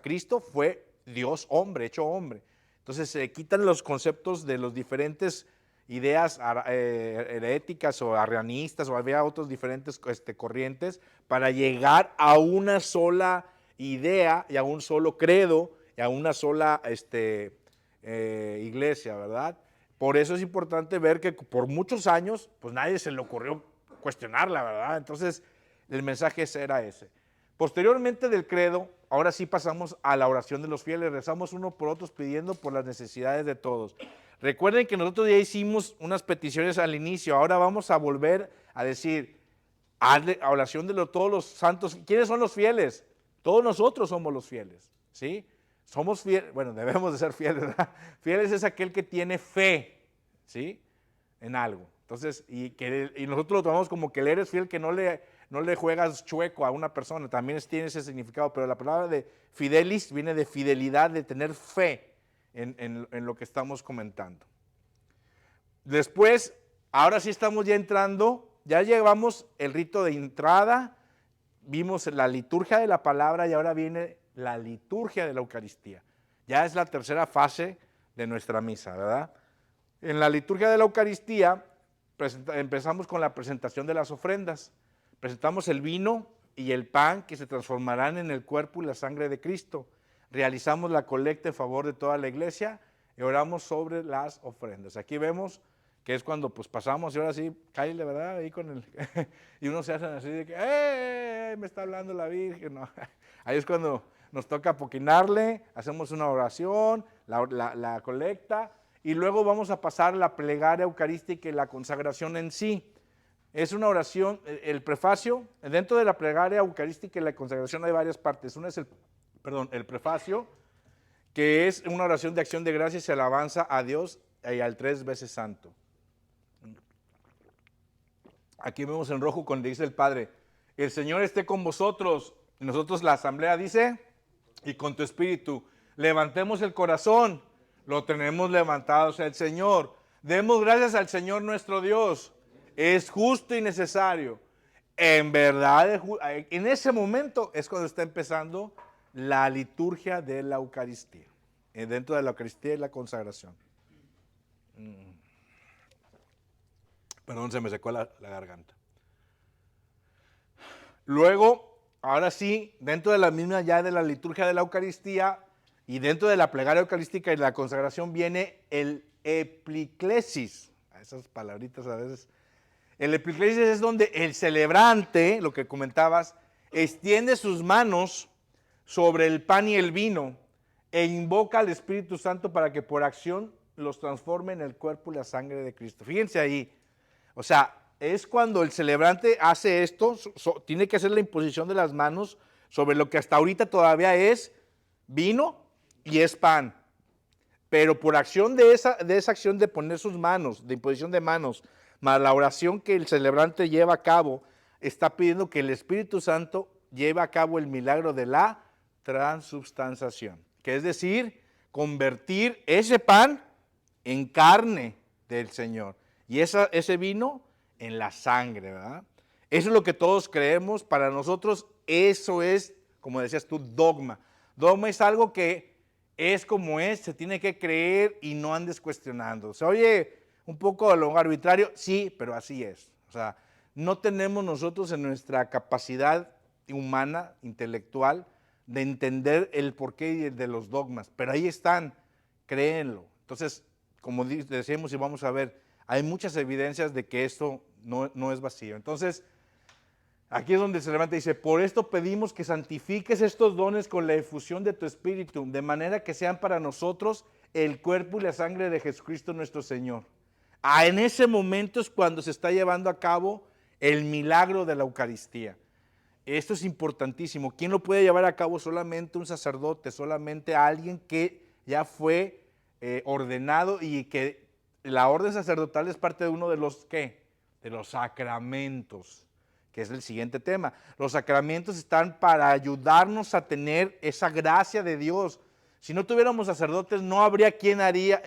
[SPEAKER 1] Cristo fue Dios hombre, hecho hombre. Entonces se quitan los conceptos de los diferentes ideas heréticas o arrianistas, o había otros diferentes corrientes, para llegar a una sola idea y a un solo credo y a una sola iglesia, ¿verdad? Por eso es importante ver que por muchos años, pues nadie se le ocurrió cuestionarla, ¿verdad? Entonces, el mensaje era ese. Posteriormente del credo, ahora sí pasamos a la oración de los fieles, rezamos unos por otros pidiendo por las necesidades de todos. Recuerden que nosotros ya hicimos unas peticiones al inicio, ahora vamos a volver a decir, a oración de todos los santos. ¿Quiénes son los fieles? Todos nosotros somos los fieles, ¿sí? Somos fieles, bueno, debemos de ser fieles, ¿verdad? Fieles es aquel que tiene fe, ¿sí? En algo. Entonces, y nosotros lo tomamos como que el eres fiel, que no le juegas chueco a una persona, también tiene ese significado, pero la palabra de fidelis viene de fidelidad, de tener fe en lo que estamos comentando. Después, ahora sí estamos ya entrando, ya llevamos el rito de entrada, vimos la liturgia de la palabra y ahora viene la liturgia de la Eucaristía. Ya es la tercera fase de nuestra misa, ¿verdad? En la liturgia de la Eucaristía empezamos con la presentación de las ofrendas. Presentamos el vino y el pan que se transformarán en el cuerpo y la sangre de Cristo. Realizamos la colecta en favor de toda la iglesia y oramos sobre las ofrendas. Aquí vemos que es cuando pues pasamos y ahora sí, cállale, ¿verdad? Ahí con el y uno se hace así de que, ¡eh! Me está hablando la Virgen. No. Ahí es cuando nos toca apoquinarle, hacemos una oración, la colecta, y luego vamos a pasar la plegaria eucarística y la consagración en sí. Es una oración, el prefacio, dentro de la plegaria eucarística y la consagración hay varias partes. Una es el prefacio, que es una oración de acción de gracias y alabanza a Dios y al 3 veces santo. Aquí vemos en rojo cuando dice el Padre, el Señor esté con vosotros. Y nosotros la asamblea dice, y con tu espíritu. Levantemos el corazón, lo tenemos levantado hacia el Señor. Demos gracias al Señor nuestro Dios. Es justo y necesario. En verdad, en ese momento es cuando está empezando la liturgia de la Eucaristía. Dentro de la Eucaristía y la consagración. Perdón, se me secó la garganta. Luego, ahora sí, dentro de la misma ya de la liturgia de la Eucaristía y dentro de la plegaria eucarística y la consagración viene el epiclesis. Esas palabritas a veces. El epiclesis es donde el celebrante, lo que comentabas, extiende sus manos sobre el pan y el vino e invoca al Espíritu Santo para que por acción los transforme en el cuerpo y la sangre de Cristo. Fíjense ahí, o sea, es cuando el celebrante hace esto, tiene que hacer la imposición de las manos sobre lo que hasta ahorita todavía es vino y es pan. Pero por acción de esa acción de poner sus manos, de imposición de manos, más la oración que el celebrante lleva a cabo, está pidiendo que el Espíritu Santo lleve a cabo el milagro de la transubstanciación, que es decir, convertir ese pan en carne del Señor y ese vino en la sangre, ¿verdad? Eso es lo que todos creemos. Para nosotros eso es, como decías tú, dogma. Dogma es algo que es como es, se tiene que creer y no andes cuestionando. Se oye un poco a lo arbitrario, sí, pero así es. O sea, no tenemos nosotros en nuestra capacidad humana, intelectual, de entender el porqué de los dogmas, pero ahí están, créenlo. Entonces, como decimos y vamos a ver, hay muchas evidencias de que esto no es vacío. Entonces, aquí es donde se levanta y dice, por esto pedimos que santifiques estos dones con la efusión de tu Espíritu, de manera que sean para nosotros el cuerpo y la sangre de Jesucristo nuestro Señor. En ese momento es cuando se está llevando a cabo el milagro de la Eucaristía. Esto es importantísimo. ¿Quién lo puede llevar a cabo? Solamente un sacerdote, solamente alguien que ya fue ordenado y que la orden sacerdotal es parte de uno de los, ¿qué? De los sacramentos, que es el siguiente tema. Los sacramentos están para ayudarnos a tener esa gracia de Dios. Si no tuviéramos sacerdotes, no habría quien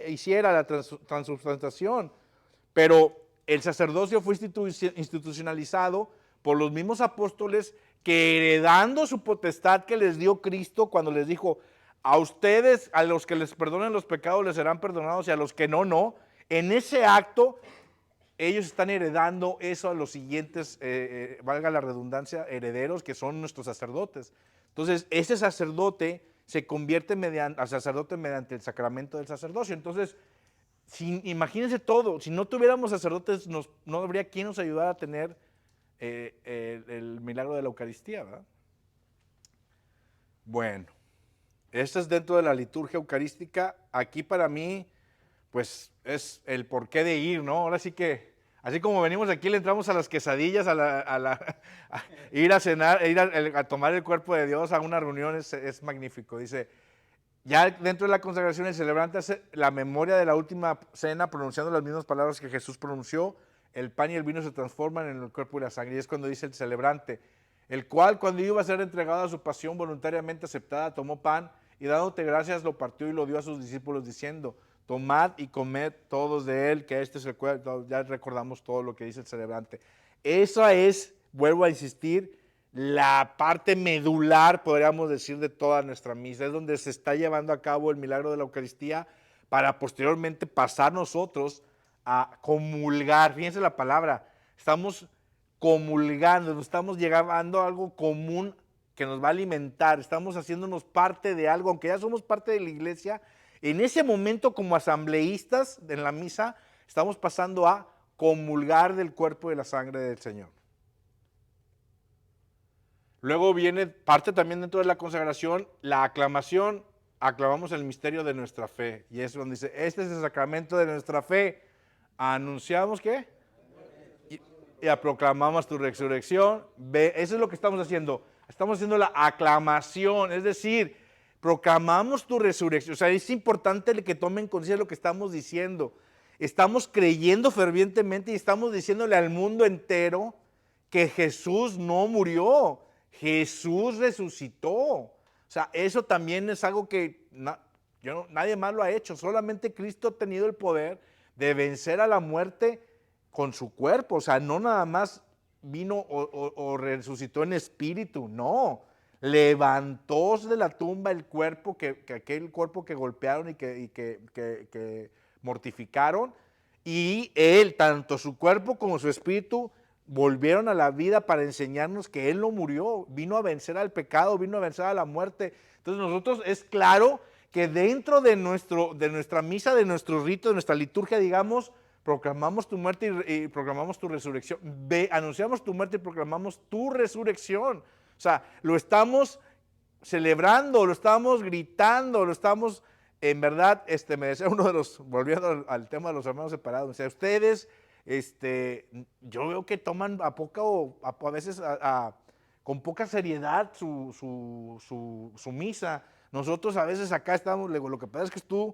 [SPEAKER 1] hiciera la transubstanciación. Pero el sacerdocio fue institucionalizado por los mismos apóstoles que heredando su potestad que les dio Cristo cuando les dijo, a ustedes, a los que les perdonen los pecados les serán perdonados y a los que no, no. En ese acto, ellos están heredando eso a los siguientes, valga la redundancia, herederos, que son nuestros sacerdotes. Entonces, ese sacerdote se convierte al sacerdote mediante el sacramento del sacerdocio. Entonces, imagínense todo, si no tuviéramos sacerdotes, no habría quien nos ayudara a tener el milagro de la Eucaristía, ¿verdad? Bueno, esto es dentro de la liturgia eucarística. Aquí para mí, pues es el porqué de ir, ¿no? Ahora sí que, así como venimos aquí, le entramos a las quesadillas, a ir a cenar, ir a tomar el cuerpo de Dios a una reunión, es magnífico. Dice, ya dentro de la consagración el celebrante hace la memoria de la última cena pronunciando las mismas palabras que Jesús pronunció. El pan y el vino se transforman en el cuerpo y la sangre. Y es cuando dice el celebrante, el cual cuando iba a ser entregado a su pasión voluntariamente aceptada, tomó pan y dándote gracias lo partió y lo dio a sus discípulos diciendo, tomad y comed todos de él, que este es el cuerpo. Ya recordamos todo lo que dice el celebrante. Esa es, vuelvo a insistir, la parte medular, podríamos decir, de toda nuestra misa. Es donde se está llevando a cabo el milagro de la Eucaristía para posteriormente pasar nosotros a comulgar. Fíjense la palabra, estamos comulgando, nos estamos llegando a algo común que nos va a alimentar, estamos haciéndonos parte de algo, aunque ya somos parte de la iglesia. En ese momento, como asambleístas en la misa, estamos pasando a comulgar del cuerpo y de la sangre del Señor. Luego viene parte también dentro de la consagración, la aclamación. Aclamamos el misterio de nuestra fe. Y es donde dice, este es el sacramento de nuestra fe. Anunciamos, ¿qué? Y proclamamos tu resurrección. Eso es lo que estamos haciendo. Estamos haciendo la aclamación, es decir, proclamamos tu resurrección. O sea, es importante que tomen conciencia de lo que estamos diciendo. Estamos creyendo fervientemente y estamos diciéndole al mundo entero que Jesús no murió, Jesús resucitó. O sea, eso también es algo que nadie más lo ha hecho. Solamente Cristo ha tenido el poder de vencer a la muerte con su cuerpo. O sea, no nada más vino o resucitó en espíritu, no. Levantó de la tumba el cuerpo, aquel cuerpo que golpearon y que mortificaron, y él, tanto su cuerpo como su espíritu, volvieron a la vida para enseñarnos que él no murió, vino a vencer al pecado, vino a vencer a la muerte. Entonces nosotros es claro que dentro de nuestra misa, de nuestro rito, de nuestra liturgia, digamos, proclamamos tu muerte y proclamamos tu resurrección. Anunciamos tu muerte y proclamamos tu resurrección. O sea, lo estamos celebrando, lo estamos gritando, lo estamos, en verdad, me decía uno de los, volviendo al tema de los hermanos separados, o sea, ustedes, yo veo que toman a veces con poca seriedad su misa. Nosotros a veces acá estamos, lo que pasa es que tú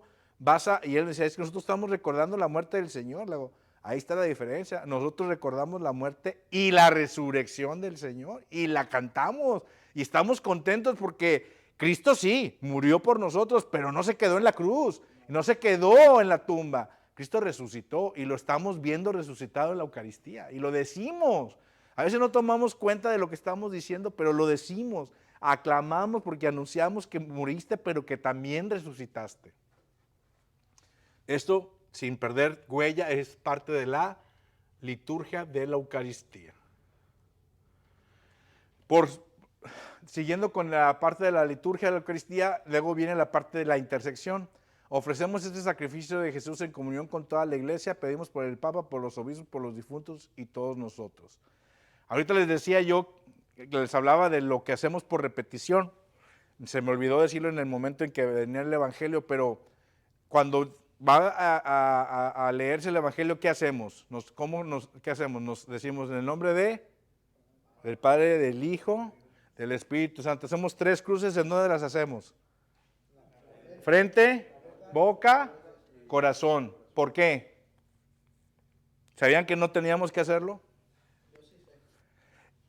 [SPEAKER 1] y él decía, es que nosotros estamos recordando la muerte del Señor. Ahí está la diferencia. Nosotros recordamos la muerte y la resurrección del Señor y la cantamos y estamos contentos porque Cristo sí murió por nosotros, pero no se quedó en la cruz, no se quedó en la tumba. Cristo resucitó y lo estamos viendo resucitado en la Eucaristía y lo decimos. A veces no tomamos cuenta de lo que estamos diciendo, pero lo decimos, aclamamos porque anunciamos que muriste, pero que también resucitaste. Esto, sin perder huella, es parte de la liturgia de la Eucaristía. Siguiendo con la parte de la liturgia de la Eucaristía, luego viene la parte de la intersección. Ofrecemos este sacrificio de Jesús en comunión con toda la iglesia, pedimos por el Papa, por los obispos, por los difuntos y todos nosotros. Ahorita les decía yo, les hablaba de lo que hacemos por repetición. Se me olvidó decirlo en el momento en que venía el Evangelio, pero cuando va a leerse el Evangelio, ¿qué hacemos? ¿Qué hacemos? Nos decimos en el nombre del Padre, del Hijo, del Espíritu Santo. Hacemos 3 cruces, ¿en dónde las hacemos? Frente, boca, corazón. ¿Por qué? ¿Sabían que no teníamos que hacerlo?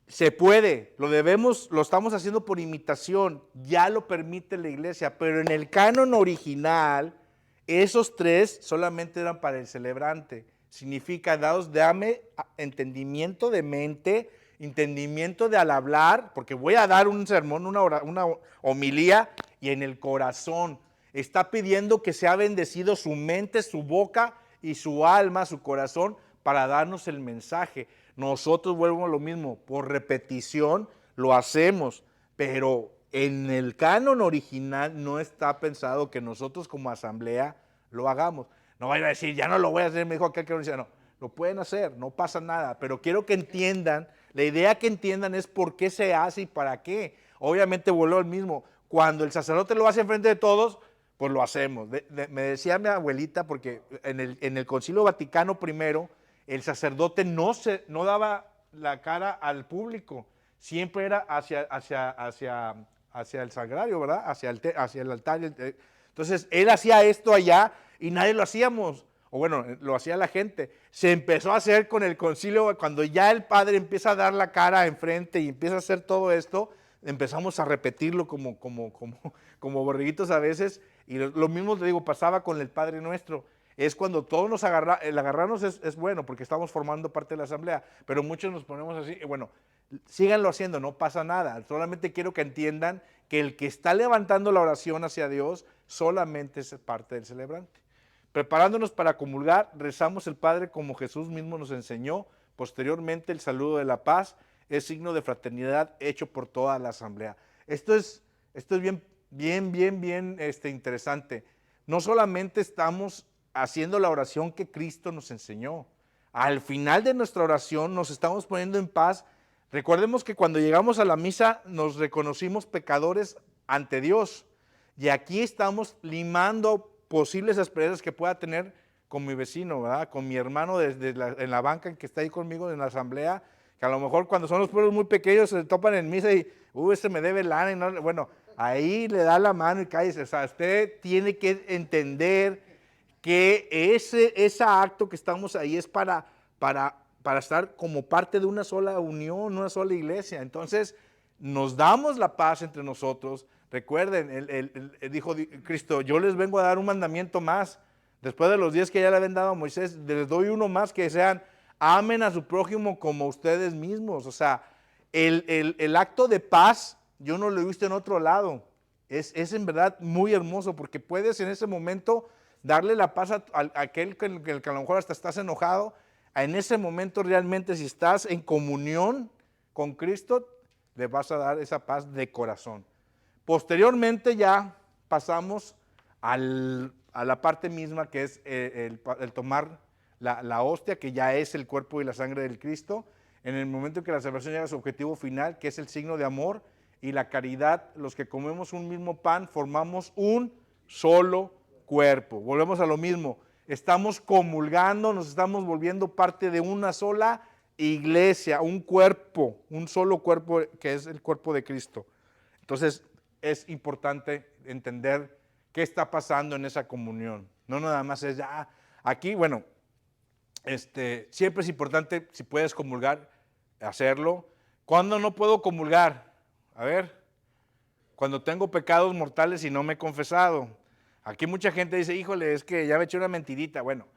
[SPEAKER 1] Se puede, lo estamos haciendo por imitación, ya lo permite la iglesia, pero en el canon original, esos 3 solamente eran para el celebrante. Significa, dame entendimiento de mente, entendimiento de al hablar, porque voy a dar un sermón, una homilía, y en el corazón. Está pidiendo que sea bendecido su mente, su boca y su alma, su corazón, para darnos el mensaje. Nosotros, vuelvo a lo mismo, por repetición lo hacemos, pero en el canon original no está pensado que nosotros como asamblea lo hagamos. No vaya a decir, ya no lo voy a hacer, me dijo aquel que no dice, no, lo pueden hacer, no pasa nada, pero quiero que entiendan, la idea que entiendan es por qué se hace y para qué. Obviamente vuelvo al mismo, cuando el sacerdote lo hace enfrente de todos, pues lo hacemos. Me decía mi abuelita, porque en el Concilio Vaticano I, el sacerdote no daba la cara al público, siempre era hacia el sagrario, ¿verdad? Hacia el altar. Entonces, él hacía esto allá y nadie lo hacíamos, o bueno, lo hacía la gente. Se empezó a hacer con el concilio, cuando ya el padre empieza a dar la cara enfrente y empieza a hacer todo esto, empezamos a repetirlo como borreguitos a veces, y lo mismo te digo, pasaba con el Padre Nuestro. Es cuando todos el agarrarnos es bueno, porque estamos formando parte de la asamblea, pero muchos nos ponemos así, bueno, síganlo haciendo, no pasa nada. Solamente quiero que entiendan que el que está levantando la oración hacia Dios solamente es parte del celebrante. Preparándonos para comulgar, rezamos el Padre como Jesús mismo nos enseñó. Posteriormente, el saludo de la paz es signo de fraternidad hecho por toda la asamblea. Esto es bien interesante. No solamente estamos haciendo la oración que Cristo nos enseñó. Al final de nuestra oración nos estamos poniendo en paz. Recordemos que cuando llegamos a la misa nos reconocimos pecadores ante Dios. Y aquí estamos limando posibles asperezas que pueda tener con mi vecino, ¿verdad? Con mi hermano en la banca que está ahí conmigo en la asamblea, que a lo mejor cuando son los pueblos muy pequeños se topan en misa y, este me debe lana. Y no, bueno, ahí le da la mano y cállese. O sea, usted tiene que entender que ese acto que estamos ahí es para estar como parte de una sola unión, una sola iglesia. Entonces, nos damos la paz entre nosotros. Recuerden, dijo Cristo, yo les vengo a dar un mandamiento más. Después de los 10 que ya le habían dado a Moisés, les doy uno más, que sean, amen a su prójimo como ustedes mismos. O sea, el acto de paz, yo no lo he visto en otro lado. Es en verdad muy hermoso, porque puedes en ese momento darle la paz a aquel que a lo mejor hasta estás enojado. En ese momento realmente, si estás en comunión con Cristo, le vas a dar esa paz de corazón. Posteriormente ya pasamos a la parte misma, que es el tomar la hostia, que ya es el cuerpo y la sangre del Cristo. En el momento en que la celebración llega a su objetivo final, que es el signo de amor y la caridad, los que comemos un mismo pan formamos un solo cuerpo. Volvemos a lo mismo, estamos comulgando, nos estamos volviendo parte de una sola iglesia, un cuerpo, un solo cuerpo, que es el cuerpo de Cristo. Entonces, es importante entender qué está pasando en esa comunión. No nada más es ya, aquí, bueno, siempre es importante, si puedes comulgar, hacerlo. ¿Cuándo no puedo comulgar? A ver, cuando tengo pecados mortales y no me he confesado. Aquí mucha gente dice, híjole, es que ya me eché una mentirita. Bueno,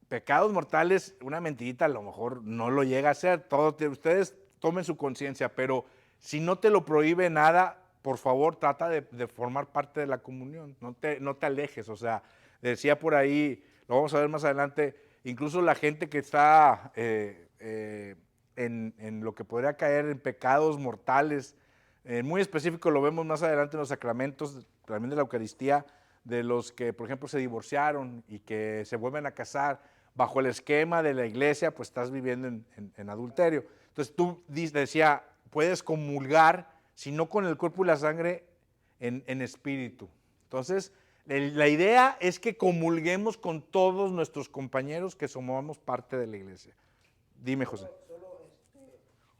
[SPEAKER 1] pecados mortales, una mentirita a lo mejor no lo llega a hacer. Ustedes tomen su conciencia, pero si no te lo prohíbe nada, por favor, trata de formar parte de la comunión. No te alejes. O sea, decía por ahí, lo vamos a ver más adelante, incluso la gente que está en lo que podría caer en pecados mortales, muy específico lo vemos más adelante en los sacramentos, también de la Eucaristía, de los que, por ejemplo, se divorciaron y que se vuelven a casar bajo el esquema de la iglesia, pues estás viviendo en adulterio. Entonces tú decía, puedes comulgar, si no con el cuerpo y la sangre, en espíritu. Entonces, la idea es que comulguemos con todos nuestros compañeros que somos parte de la iglesia. Dime, José.
[SPEAKER 4] Solo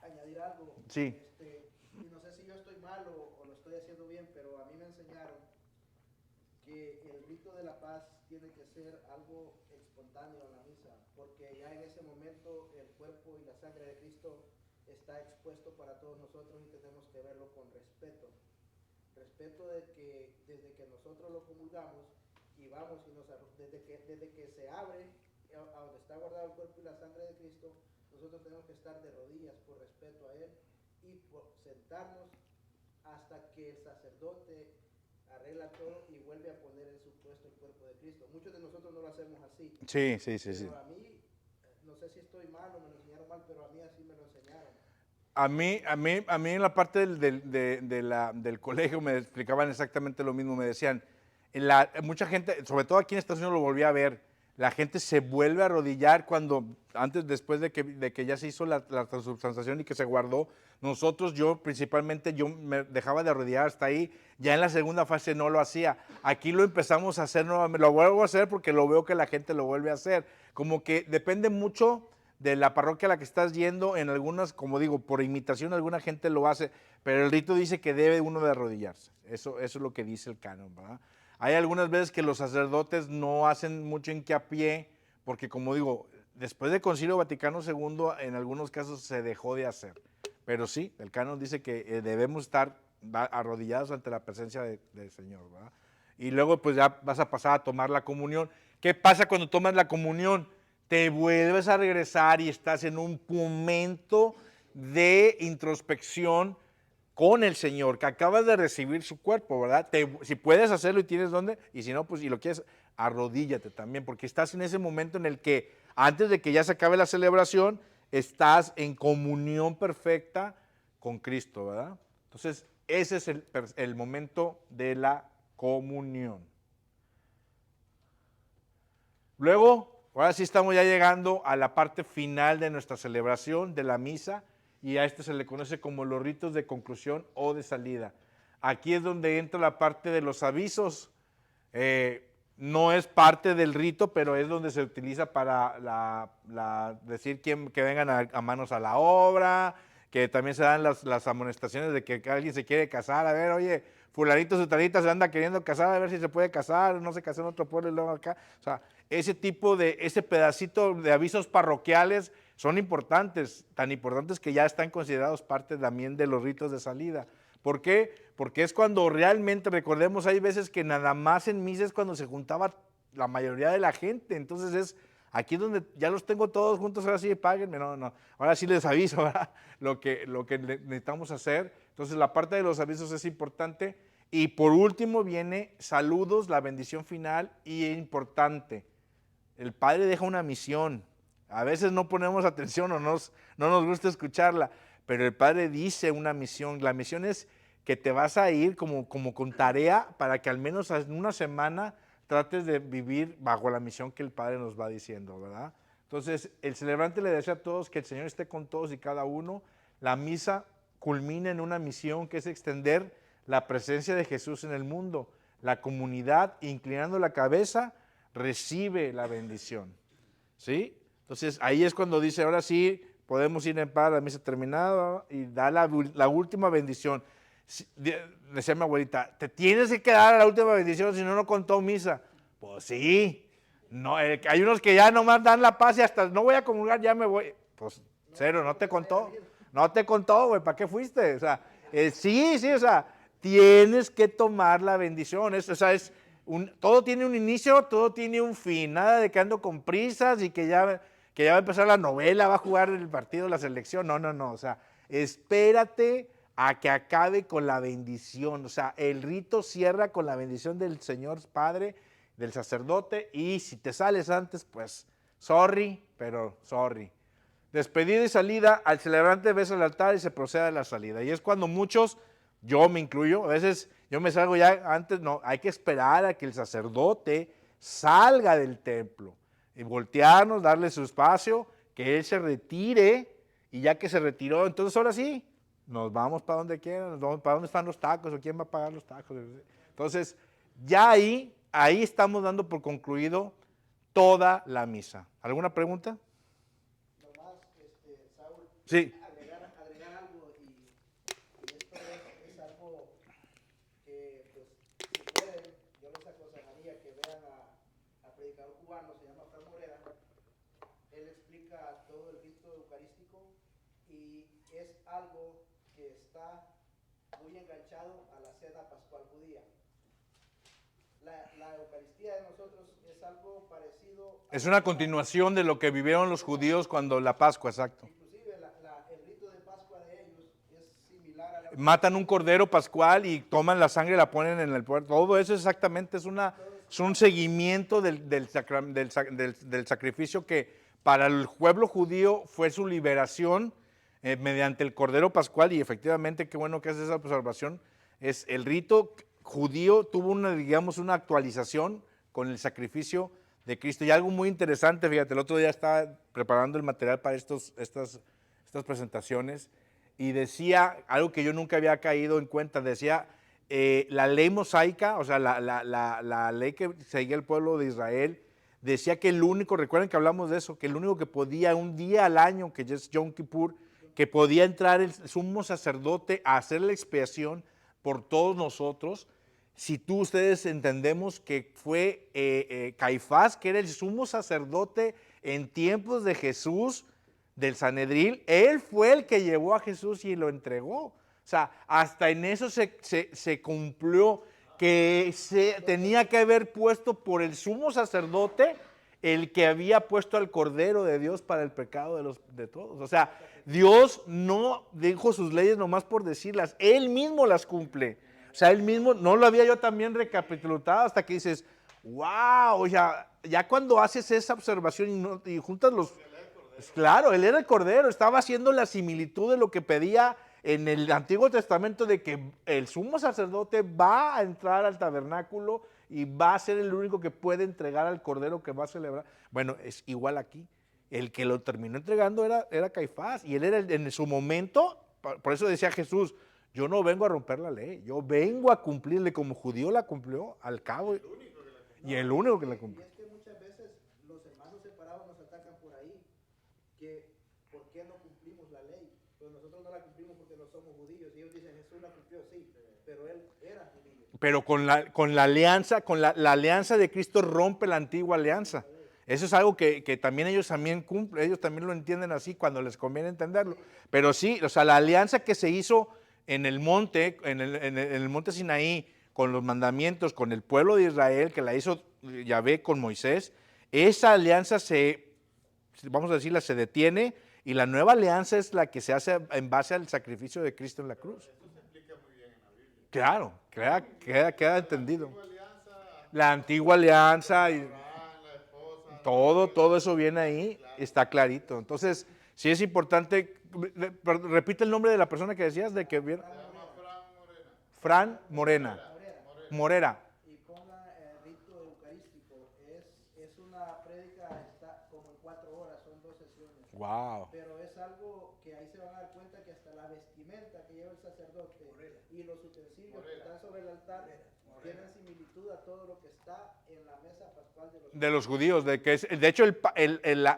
[SPEAKER 4] añadir algo.
[SPEAKER 1] Sí.
[SPEAKER 4] Y no sé si yo estoy mal o lo estoy haciendo bien, pero a mí me enseñaron que el rito de la paz tiene que ser algo espontáneo en la misa, porque ya en ese momento el cuerpo y la sangre de Cristo está expuesto para todos nosotros y tenemos que verlo con respeto. Respeto de que desde que nosotros lo comulgamos y vamos y desde que se abre a donde está guardado el cuerpo y la sangre de Cristo, nosotros tenemos que estar de rodillas por respeto a Él y por sentarnos hasta que el sacerdote arregla arregla todo y vuelve a poner en su puesto el cuerpo de Cristo. Muchos de nosotros no lo hacemos así.
[SPEAKER 1] Sí, sí, sí, sí.
[SPEAKER 4] Pero a mí, no sé si estoy mal o me lo enseñaron mal, pero a mí así me lo enseñaron.
[SPEAKER 1] A mí en la parte del colegio me explicaban exactamente lo mismo, me decían, mucha gente, sobre todo aquí en Estados Unidos lo volví a ver, la gente se vuelve a arrodillar después de que ya se hizo la transubstanciación y que se guardó. Nosotros, principalmente, yo me dejaba de arrodillar hasta ahí, ya en la segunda fase no lo hacía. Aquí lo empezamos a hacer nuevamente, lo vuelvo a hacer porque lo veo que la gente lo vuelve a hacer. Como que depende mucho de la parroquia a la que estás yendo, en algunas, como digo, por imitación alguna gente lo hace, pero el rito dice que debe uno de arrodillarse. Eso es lo que dice el canon, ¿verdad? Hay algunas veces que los sacerdotes no hacen mucho hincapié, porque como digo, después del Concilio Vaticano II, en algunos casos se dejó de hacer. Pero sí, el canon dice que debemos estar arrodillados ante la presencia del Señor, ¿verdad? Y luego pues ya vas a pasar a tomar la comunión. ¿Qué pasa cuando tomas la comunión? Te vuelves a regresar y estás en un momento de introspección con el Señor, que acabas de recibir su cuerpo, ¿verdad? Si puedes hacerlo y tienes dónde, y si no, pues si lo quieres, arrodíllate también, porque estás en ese momento en el que, antes de que ya se acabe la celebración, estás en comunión perfecta con Cristo, ¿verdad? Entonces, ese es el momento de la comunión. Luego, ahora sí estamos ya llegando a la parte final de nuestra celebración, de la misa, y a este se le conoce como los ritos de conclusión o de salida. Aquí es donde entra la parte de los avisos. No es parte del rito, pero es donde se utiliza para decir que vengan a manos a la obra, que también se dan las amonestaciones de que alguien se quiere casar. A ver, oye, fulanito, sutanita se anda queriendo casar, a ver si se puede casar, no se casó en otro pueblo y luego acá. O sea, ese pedacito de avisos parroquiales son importantes, tan importantes que ya están considerados parte también de los ritos de salida. ¿Por qué? Porque es cuando realmente, recordemos, hay veces que nada más en misa es cuando se juntaba la mayoría de la gente. Entonces aquí es donde ya los tengo todos juntos, ahora sí, páguenme. No, ahora sí les aviso, ¿verdad? Lo que necesitamos hacer. Entonces la parte de los avisos es importante. Y por último viene saludos, la bendición final, y importante, el Padre deja una misión. A veces no ponemos atención o no nos gusta escucharla, pero el Padre dice una misión. La misión es que te vas a ir como con tarea para que al menos en una semana trates de vivir bajo la misión que el Padre nos va diciendo, ¿verdad? Entonces, el celebrante le desea a todos que el Señor esté con todos y cada uno. La misa culmina en una misión que es extender la presencia de Jesús en el mundo. La comunidad, inclinando la cabeza, recibe la bendición, ¿sí? Entonces, ahí es cuando dice, ahora sí, podemos ir en paz, la misa terminada, y da la última bendición. Decía mi abuelita, te tienes que quedar a la última bendición, si no, no contó misa. Pues sí, no, hay unos que ya nomás dan la paz y hasta no voy a comulgar, ya me voy. Pues cero, no te contó, güey, ¿para qué fuiste? O sea, sí, o sea, tienes que tomar la bendición, todo tiene un inicio, todo tiene un fin, nada de que ando con prisas y que ya va a empezar la novela, va a jugar el partido, la selección, no, o sea, espérate a que acabe con la bendición, o sea, el rito cierra con la bendición del Señor Padre, del sacerdote, y si te sales antes, pues, sorry, pero sorry. Despedida y salida, al celebrante besa el altar y se procede a la salida, y es cuando muchos, yo me incluyo, a veces yo me salgo ya antes, no, hay que esperar a que el sacerdote salga del templo y voltearnos, darle su espacio, que él se retire, y ya que se retiró, entonces ahora sí, nos vamos para donde quieran, para dónde están los tacos o quién va a pagar los tacos. Entonces, ya ahí estamos dando por concluido toda la misa. ¿Alguna pregunta?
[SPEAKER 4] Nomás, Saúl,
[SPEAKER 1] Sí.
[SPEAKER 4] agregar algo, y esto es algo que, pues, si pueden, yo les aconsejaría que vean a predicador cubano, se llama Fran Morera. Él explica todo el rito eucarístico y es algo que está muy enganchado a la cena pascual judía. La Eucaristía de nosotros es algo parecido.
[SPEAKER 1] Es una continuación de lo que vivieron los judíos cuando la Pascua, exacto.
[SPEAKER 4] Inclusive el rito de Pascua de ellos es similar a la
[SPEAKER 1] Matan un cordero pascual y toman la sangre y la ponen en el puerto. Todo eso exactamente es un seguimiento del sacrificio que para el pueblo judío fue su liberación mediante el cordero pascual. Y efectivamente, qué bueno que haces esa observación, es el rito judío tuvo digamos, una actualización con el sacrificio de Cristo. Y algo muy interesante, fíjate, el otro día estaba preparando el material para estas presentaciones y decía algo que yo nunca había caído en cuenta, decía la ley mosaica, o sea, la ley que seguía el pueblo de Israel, decía que el único, recuerden que hablamos de eso, que el único que podía un día al año, que es Yom Kippur, que podía entrar el sumo sacerdote a hacer la expiación por todos nosotros. Si ustedes entendemos que fue Caifás, que era el sumo sacerdote en tiempos de Jesús, del Sanedrín, él fue el que llevó a Jesús y lo entregó. O sea, hasta en eso se cumplió que se tenía que haber puesto por el sumo sacerdote el que había puesto al Cordero de Dios para el pecado de todos. O sea, Dios no dijo sus leyes nomás por decirlas, Él mismo las cumple. O sea, Él mismo, no lo había yo también recapitulado hasta que dices, wow, o sea, ya cuando haces esa observación y juntas los... Claro, Él era el Cordero, estaba haciendo la similitud de lo que pedía en el Antiguo Testamento de que el sumo sacerdote va a entrar al tabernáculo y va a ser el único que puede entregar al Cordero que va a celebrar. Bueno, es igual aquí. El que lo terminó entregando era Caifás y él era en su momento, por eso decía Jesús, yo no vengo a romper la ley, yo vengo a cumplirle como judío la cumplió al cabo y el único que la cumplió.
[SPEAKER 4] Y es que muchas veces los hermanos separados nos atacan por ahí, que ¿por qué no cumplimos la ley? Pues nosotros no la cumplimos porque no somos judíos. Y ellos dicen, Jesús la cumplió, sí, pero él era judío.
[SPEAKER 1] Pero con la alianza, la alianza de Cristo rompe la antigua alianza. Eso es algo que también ellos también cumplen, ellos también lo entienden así cuando les conviene entenderlo. Pero sí, o sea, la alianza que se hizo en el monte, en el monte Sinaí, con los mandamientos, con el pueblo de Israel, que la hizo Yahvé con Moisés, esa alianza vamos a decirla, se detiene y la nueva alianza es la que se hace en base al sacrificio de Cristo en la cruz.
[SPEAKER 2] Eso se explica muy bien en la Biblia.
[SPEAKER 1] Claro, queda entendido.
[SPEAKER 2] La antigua alianza,
[SPEAKER 1] La antigua alianza y
[SPEAKER 2] la esposa,
[SPEAKER 1] todo eso viene ahí, está clarito. Entonces, sí es importante, repite el nombre de la persona que decías, de que viene.
[SPEAKER 2] se llama
[SPEAKER 1] Fran Morena. Morera.
[SPEAKER 4] Y ponga rito eucarístico. Es una prédica, está como en 4 horas, son 2 sesiones.
[SPEAKER 1] Wow.
[SPEAKER 4] Pero es algo que ahí se van a dar cuenta que hasta la vestimenta que lleva el sacerdote y los utensilios que están sobre el altar tienen similitud a todo lo que está en la mesa pascual
[SPEAKER 1] De los judíos, de hecho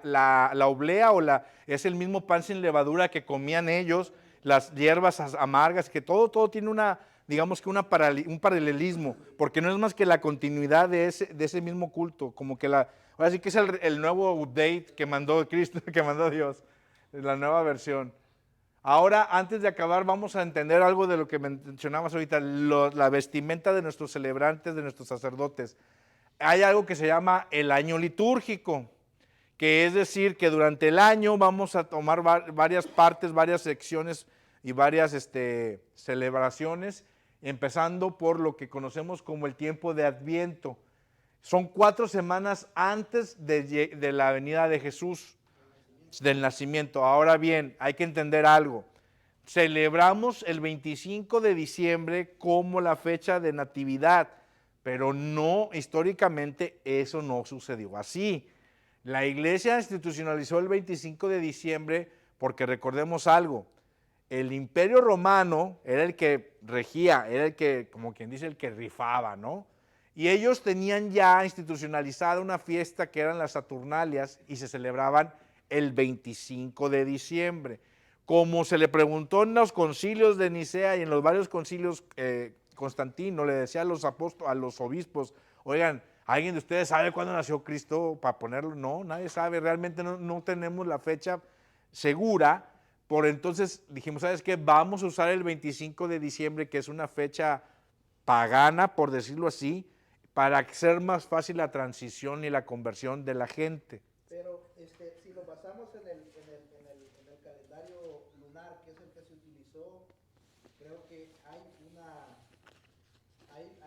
[SPEAKER 1] la oblea es el mismo pan sin levadura que comían ellos, las hierbas amargas, que todo tiene digamos que un paralelismo, porque no es más que la continuidad de ese mismo culto, como que ahora sí que es el nuevo update que mandó Cristo, que mandó Dios, la nueva versión. Ahora, antes de acabar, vamos a entender algo de lo que mencionabas ahorita, la vestimenta de nuestros celebrantes, de nuestros sacerdotes. Hay algo que se llama el año litúrgico, que es decir, que durante el año vamos a tomar varias partes, varias secciones y varias celebraciones, empezando por lo que conocemos como el tiempo de Adviento. Son 4 semanas antes de la venida de Jesús, del nacimiento. Ahora bien, hay que entender algo. Celebramos el 25 de diciembre como la fecha de natividad, pero no, históricamente eso no sucedió así. La iglesia institucionalizó el 25 de diciembre porque recordemos algo, el imperio romano era el que regía, era el que, como quien dice, el que rifaba, ¿no? Y ellos tenían ya institucionalizada una fiesta que eran las Saturnalias y se celebraban el 25 de diciembre. Como se le preguntó en los concilios de Nicea y en los varios concilios, Constantino le decía a los apóstoles, a los obispos, oigan, ¿alguien de ustedes sabe cuándo nació Cristo para ponerlo? No, nadie sabe, realmente no tenemos la fecha segura. Por entonces dijimos, ¿sabes qué? Vamos a usar el 25 de diciembre, que es una fecha pagana, por decirlo así, para hacer más fácil la transición y la conversión de la gente.
[SPEAKER 4] Pero si lo basamos en el calendario lunar, que es el que se utilizó, creo que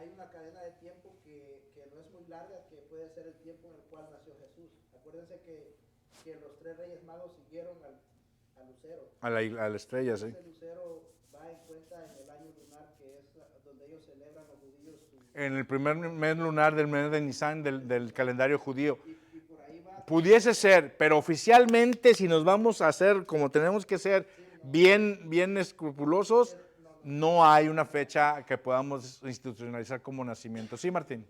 [SPEAKER 4] hay una cadena de tiempo que no es muy larga, que puede ser el tiempo en el cual nació Jesús. Acuérdense que los 3 reyes magos siguieron al lucero.
[SPEAKER 1] A la estrella, sí.
[SPEAKER 4] Ese lucero va en cuenta en el año lunar, que es donde ellos celebran los judíos
[SPEAKER 1] En el primer mes lunar del mes de Nisan del calendario judío.
[SPEAKER 4] y por ahí va.
[SPEAKER 1] Pudiese ser, pero oficialmente, si nos vamos a hacer como tenemos que ser bien escrupulosos, no hay una fecha que podamos institucionalizar como nacimiento. Sí, Martín.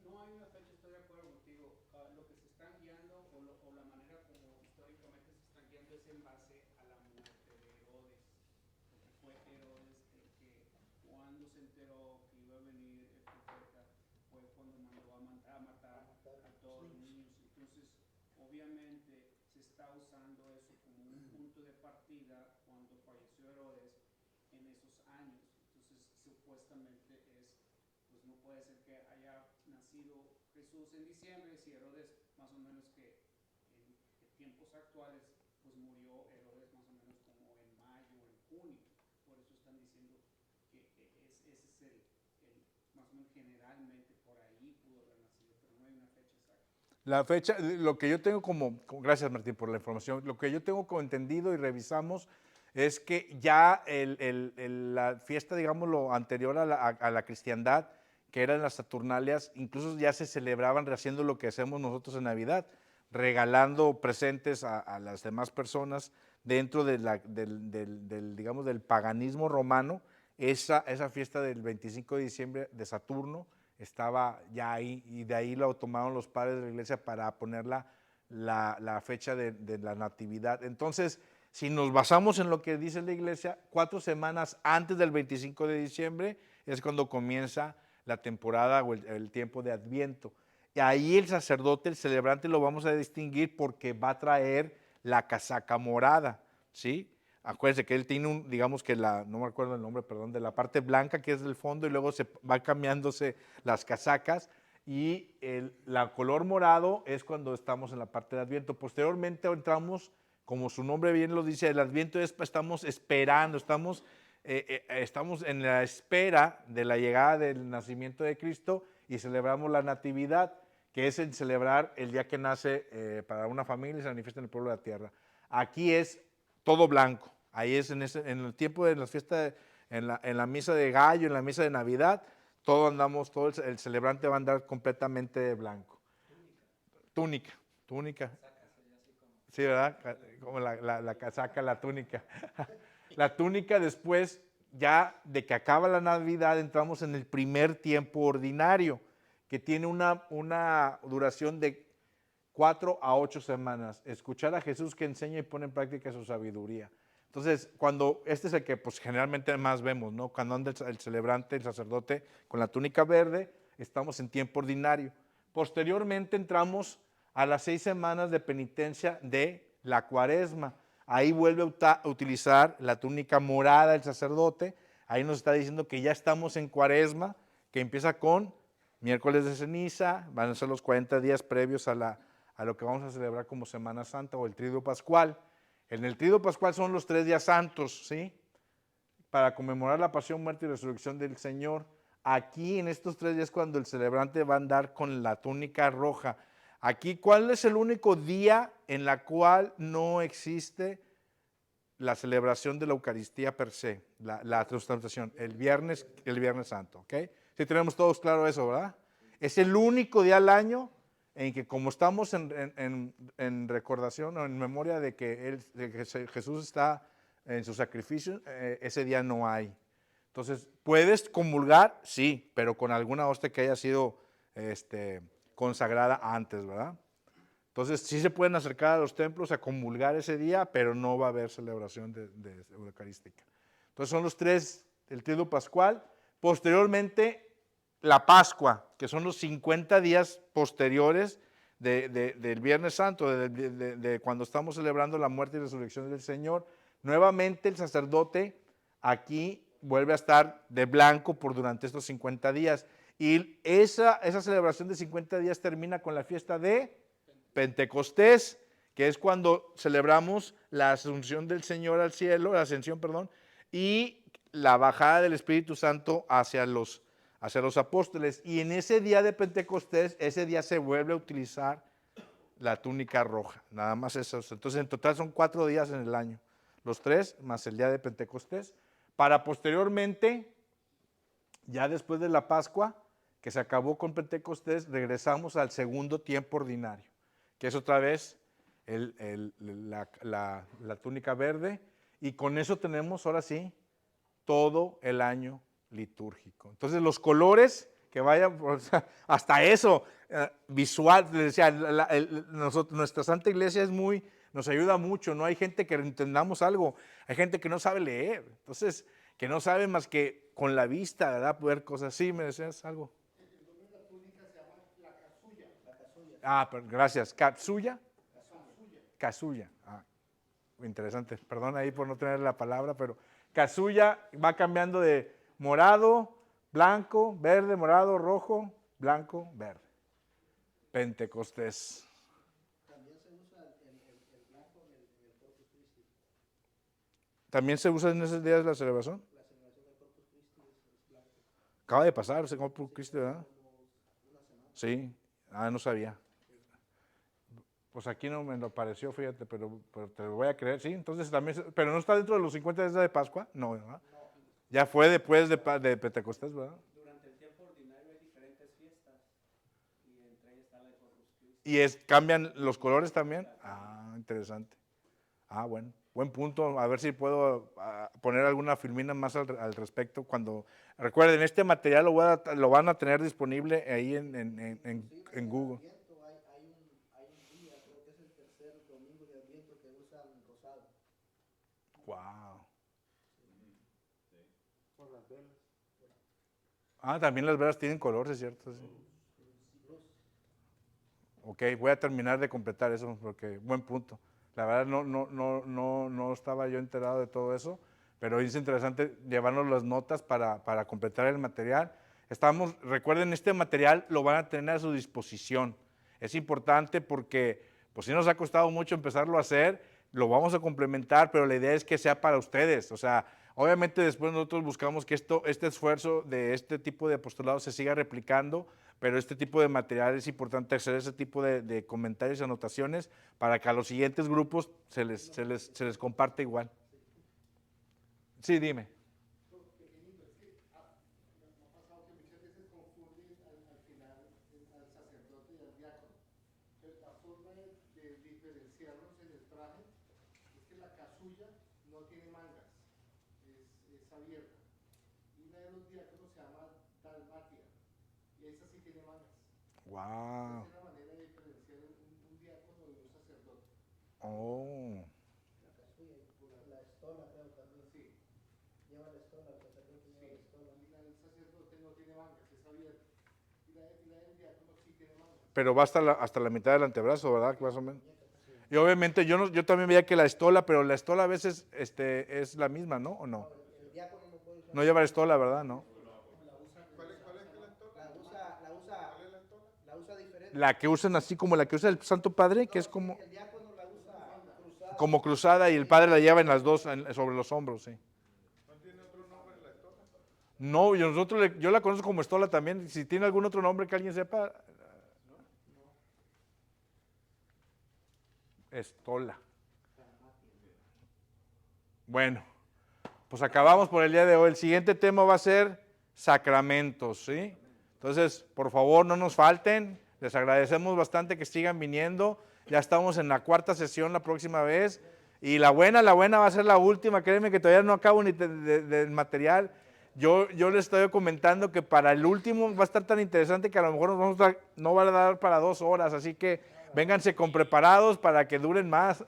[SPEAKER 5] No hay una fecha, estoy de acuerdo contigo. Lo que se están guiando o la manera como históricamente se están guiando es en base a la muerte de Herodes. Porque fue Herodes el que cuando se enteró que iba a venir el profeta fue cuando mandó a matar a todos los niños. Entonces, obviamente se está usando eso como un punto de partida cuando falleció Herodes en esos años. Entonces, supuestamente pues no puede ser que haya nacido Jesús en diciembre si Herodes más o menos que en tiempos actuales pues murió Herodes más o menos como en mayo, en junio. Por eso están diciendo que ese es más o menos generalmente por ahí pudo haber nacido, pero no hay una fecha exacta.
[SPEAKER 1] La fecha, lo que yo tengo gracias Martín por la información, lo que yo tengo como entendido y revisamos es que ya la fiesta, digámoslo, anterior a la cristiandad, que eran las Saturnalias, incluso ya se celebraban haciendo lo que hacemos nosotros en Navidad, regalando presentes a las demás personas dentro digamos, del paganismo romano. Esa fiesta del 25 de diciembre de Saturno estaba ya ahí, y de ahí lo tomaron los padres de la iglesia para poner la fecha de la natividad. Entonces, si nos basamos en lo que dice la iglesia, 4 semanas antes del 25 de diciembre es cuando comienza la temporada o el tiempo de Adviento. Y ahí el sacerdote, el celebrante, lo vamos a distinguir porque va a traer la casaca morada, ¿sí? Acuérdense que él tiene digamos que no me acuerdo el nombre, perdón, de la parte blanca que es del fondo, y luego se va cambiándose las casacas, y la color morado es cuando estamos en la parte de Adviento. Posteriormente entramos, como su nombre bien lo dice, el Adviento estamos esperando, estamos en la espera de la llegada del nacimiento de Cristo, y celebramos la Natividad, que es el celebrar el día que nace para una familia y se manifiesta en el pueblo de la tierra. Aquí es todo blanco, ahí es en el tiempo de las fiestas, en la misa de gallo, en la misa de Navidad, todo el celebrante va a andar completamente de blanco. Túnica. Sí, ¿verdad? Como la casaca, la túnica. La túnica, después, ya de que acaba la Navidad, entramos en el primer tiempo ordinario, que tiene una duración de 4 a 8 semanas. Escuchar a Jesús que enseña y pone en práctica su sabiduría. Entonces, este es el que pues, generalmente más vemos, ¿no? Cuando anda el celebrante, el sacerdote, con la túnica verde, estamos en tiempo ordinario. Posteriormente entramos a las 6 semanas de penitencia de la Cuaresma. Ahí vuelve a utilizar la túnica morada el sacerdote. Ahí nos está diciendo que ya estamos en Cuaresma, que empieza con miércoles de ceniza, van a ser los 40 días previos a lo que vamos a celebrar como Semana Santa o el Triduo Pascual. En el Triduo Pascual son los 3 días santos, ¿sí? Para conmemorar la pasión, muerte y resurrección del Señor. Aquí en estos 3 días cuando el celebrante va a andar con la túnica roja. Aquí, ¿cuál es el único día en la cual no existe la celebración de la Eucaristía per se, la translatación? El Viernes Santo, ¿ok? Sí tenemos todos claro eso, ¿verdad? Es el único día al año en que, como estamos en recordación o en memoria de que Jesús está en su sacrificio, ese día no hay. Entonces, ¿puedes comulgar? Sí, pero con alguna hostia que haya sido consagrada antes, ¿verdad? Entonces, sí se pueden acercar a los templos a comulgar ese día, pero no va a haber celebración de eucarística. Entonces, son los 3, el Triduo Pascual. Posteriormente, la Pascua, que son los 50 días posteriores del Viernes Santo, de cuando estamos celebrando la muerte y resurrección del Señor. Nuevamente el sacerdote aquí vuelve a estar de blanco durante estos 50 días. Y esa celebración de 50 días termina con la fiesta de Pentecostés, que es cuando celebramos la asunción del Señor al cielo, la ascensión, perdón, y la bajada del Espíritu Santo hacia hacia los apóstoles. Y en ese día de Pentecostés, ese día se vuelve a utilizar la túnica roja, nada más eso. Entonces en total son 4 días en el año, los 3 más el día de Pentecostés, para posteriormente, ya después de la Pascua, que se acabó con Pentecostés, regresamos al segundo tiempo ordinario, que es otra vez la túnica verde, y con eso tenemos ahora sí todo el año litúrgico. Entonces los colores que vayan, o sea, hasta eso, visual, les decía, nuestra Santa Iglesia nos ayuda mucho, no hay gente que entendamos algo, hay gente que no sabe leer, entonces, que no sabe más que con la vista, ¿verdad? Poder cosas así. ¿Me decías algo?
[SPEAKER 5] El nombre de la túnica se llama la casulla.
[SPEAKER 1] Pero gracias. ¿Katsuya? Casulla. Interesante. Perdón ahí por no tener la palabra, pero casulla va cambiando de morado, blanco, verde, morado, rojo, blanco, verde. Pentecostés.
[SPEAKER 4] También se usa el blanco en el Corpus Christi.
[SPEAKER 1] ¿También se usa en esos días la celebración?
[SPEAKER 4] La celebración del Corpus Christi es blanco.
[SPEAKER 1] Acaba de pasar ese Corpus Christi, ¿verdad? Sí. No sabía. Pues aquí no me lo pareció, fíjate, pero te lo voy a creer, sí. Entonces también, pero no está dentro de los 50 días de Pascua, no, ¿verdad? Ya fue después de Pentecostés, ¿verdad?
[SPEAKER 3] Durante el tiempo ordinario hay diferentes fiestas y entre ellas está la de Corpus Christi.
[SPEAKER 1] ¿Y cambian los colores también? Interesante. Bueno, buen punto. A ver si puedo poner alguna filmina más al respecto. Cuando recuerden, este material lo van a tener disponible ahí en Google.
[SPEAKER 4] Hay un día, creo que es el tercer domingo de Adviento, que usan rosado.
[SPEAKER 1] Wow.
[SPEAKER 2] Por las velas.
[SPEAKER 1] También las velas tienen color, ¿es cierto? Sí. Ok, voy a terminar de completar eso, porque buen punto. La verdad no estaba yo enterado de todo eso, pero es interesante llevarnos las notas para completar el material. Recuerden, este material lo van a tener a su disposición. Es importante porque, pues sí nos ha costado mucho empezarlo a hacer, lo vamos a complementar, pero la idea es que sea para ustedes. O sea, obviamente después nosotros buscamos que este esfuerzo de este tipo de apostolado se siga replicando, pero este tipo de material es importante hacer ese tipo de comentarios y anotaciones para que a los siguientes grupos se les comparte igual. Sí, dime.
[SPEAKER 5] Pequeñito, es que me ha pasado que muchas veces confunden al final al sacerdote y al diácono. Entonces, la forma de diferenciarlos en el traje es que la casulla no tiene mangas, es abierta. Y una de los diáconos se llama dalmatia, y esa sí tiene mangas.
[SPEAKER 1] Wow.
[SPEAKER 5] Esa es la manera de diferenciar un diácono de un sacerdote.
[SPEAKER 1] Oh.
[SPEAKER 4] La casulla y la estola, creo también.
[SPEAKER 5] Sí.
[SPEAKER 4] Lleva la estola, el sacerdote lleva la estola.
[SPEAKER 5] Y la del sacerdote no tiene mangas, es abierta. Y la del diácono sí tiene mangas.
[SPEAKER 1] Pero va hasta la mitad del antebrazo, ¿verdad? Más o menos. Y obviamente yo también veía que la estola, pero la estola a veces es la misma, ¿no? ¿O no?
[SPEAKER 4] El diácono no puede usar.
[SPEAKER 1] No lleva estola, ¿verdad? No.
[SPEAKER 2] ¿Cuál es que la estola?
[SPEAKER 4] La
[SPEAKER 2] ¿Cuál es la estola?
[SPEAKER 4] usa diferente.
[SPEAKER 1] La que usan así como la que usa el Santo Padre, que es como,
[SPEAKER 4] El diácono la usa cruzada.
[SPEAKER 1] como cruzada y el Padre la lleva en las dos, sobre los hombros, sí.
[SPEAKER 2] ¿No tiene otro nombre la estola?
[SPEAKER 1] No, yo la conozco como estola también. Si tiene algún otro nombre que alguien sepa. Estola. Bueno, pues acabamos por el día de hoy. El siguiente tema va a ser sacramentos, ¿sí? Entonces, por favor, no nos falten. Les agradecemos bastante que sigan viniendo. Ya estamos en la 4ª sesión la próxima vez. Y la buena va a ser la última. Créeme que todavía no acabo ni del material. Yo les estoy comentando que para el último va a estar tan interesante que a lo mejor no va a dar para 2 horas. Así que vénganse con preparados para que duren más.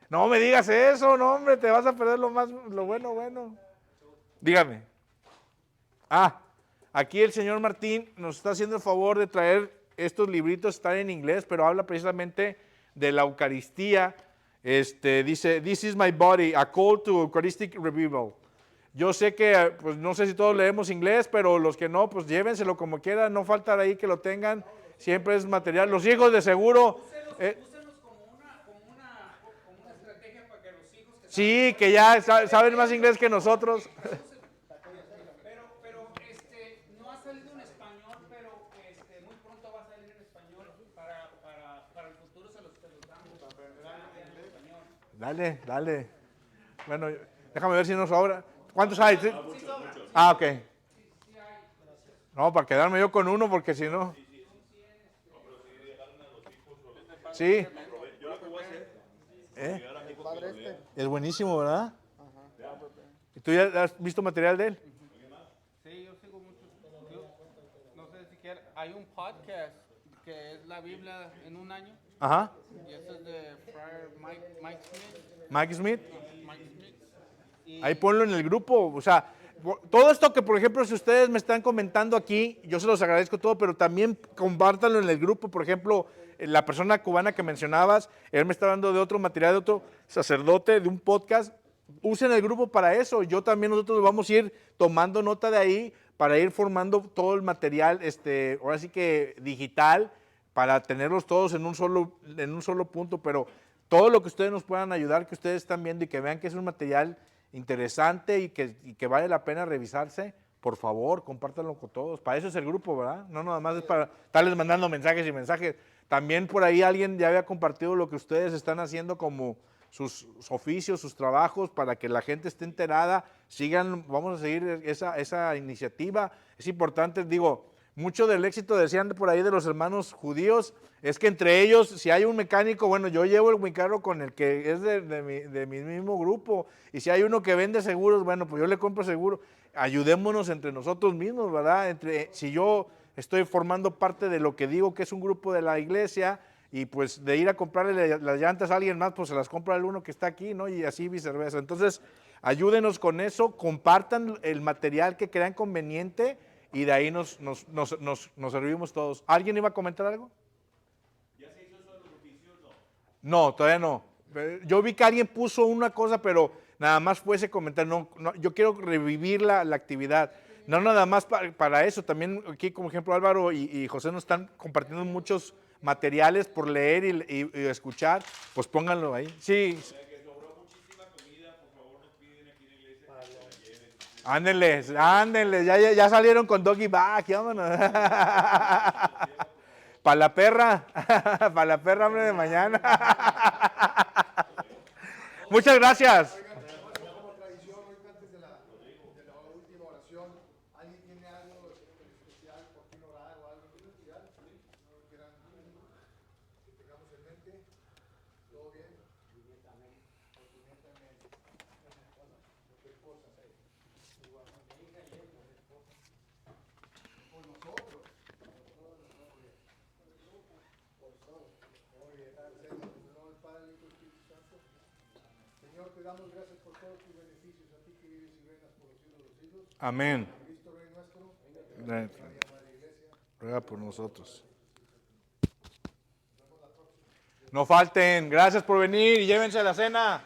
[SPEAKER 1] No me digas eso, no hombre, te vas a perder lo bueno. Dígame. Aquí el señor Martín nos está haciendo el favor de traer estos libritos, están en inglés, pero habla precisamente de la Eucaristía. Dice, "This is my body, a call to Eucharistic revival." Yo sé que, pues no sé si todos leemos inglés, pero los que no, pues llévenselo como quieran, no falta ahí que lo tengan, siempre es material. Los hijos de seguro...
[SPEAKER 5] Úselos como una estrategia para que los hijos que
[SPEAKER 1] Sí, que ya saben más inglés que nosotros.
[SPEAKER 5] pero español, pero muy pronto va a salir en español. Para el futuro se los damos. En español.
[SPEAKER 1] Dale, dale. Bueno, déjame ver si nos sobra. ¿Cuántos hay? ¿Sí? Ah, ok. No, para quedarme yo con uno, porque si no. Sí. ¿Eh? Es buenísimo, ¿verdad? ¿Y tú ya has visto material de él?
[SPEAKER 5] Sí, yo sigo muchos. No sé si quieren. Hay un podcast que es la Biblia en un año.
[SPEAKER 1] Ajá.
[SPEAKER 5] Y ese es de Friar Mike Smith.
[SPEAKER 1] Mike Smith.
[SPEAKER 5] Mike Smith. Y
[SPEAKER 1] Ahí ponlo en el grupo. O sea, todo esto que, por ejemplo, si ustedes me están comentando aquí, yo se los agradezco todo, pero también compártanlo en el grupo. Por ejemplo, la persona cubana que mencionabas, él me está dando de otro material, de otro sacerdote, de un podcast. Usen el grupo para eso. Yo también, nosotros vamos a ir tomando nota de ahí para ir formando todo el material, ahora sí que digital, para tenerlos todos en un solo punto. Pero todo lo que ustedes nos puedan ayudar, que ustedes están viendo y que vean que es un material interesante y que vale la pena revisarse, por favor, compártanlo con todos. Para eso es el grupo, ¿verdad? No nada más es para estarles mandando mensajes y mensajes. También por ahí alguien ya había compartido lo que ustedes están haciendo como sus oficios, sus trabajos, para que la gente esté enterada. Sigan, vamos a seguir esa iniciativa. Es importante, digo, mucho del éxito, decían por ahí, de los hermanos judíos, es que entre ellos, si hay un mecánico, bueno, yo llevo mi carro con el que es de mi mismo grupo, y si hay uno que vende seguros, bueno, pues yo le compro seguro. Ayudémonos entre nosotros mismos, ¿verdad? Si yo estoy formando parte de lo que digo que es un grupo de la iglesia, y pues de ir a comprarle las llantas a alguien más, pues se las compra el uno que está aquí, ¿no? Y así viceversa. Entonces, ayúdenos con eso, compartan el material que crean conveniente, y de ahí nos servimos todos. ¿Alguien iba a comentar algo? ¿Ya se hizo eso de los oficios? No, todavía no. Yo vi que alguien puso una cosa, pero nada más fue ese comentario. No, yo quiero revivir la actividad. No nada más para eso, también aquí, como ejemplo, Álvaro y José nos están compartiendo muchos materiales por leer y escuchar, pues pónganlo ahí. Sí. Ándenles, ya salieron con doggy bag, vámonos. Para la perra, hombre, de mañana. Muchas gracias.
[SPEAKER 6] Como tradición, ahorita antes de la última oración, ¿alguien tiene algo especial por qué orar o algo especial? ¿No quieran que tengamos en mente? ¿Todo bien? Por nosotros. Muy bien, hacemos en el nombre del Padre, del Hijo y del Espíritu Santo. Señor, te damos gracias por todos tus beneficios, a ti que vives y reinas por los siglos de los siglos.
[SPEAKER 1] Amén.
[SPEAKER 6] Cristo Rey nuestro, Madre Iglesia.
[SPEAKER 1] Ruega por nosotros. No falten. Gracias por venir y llévense la cena.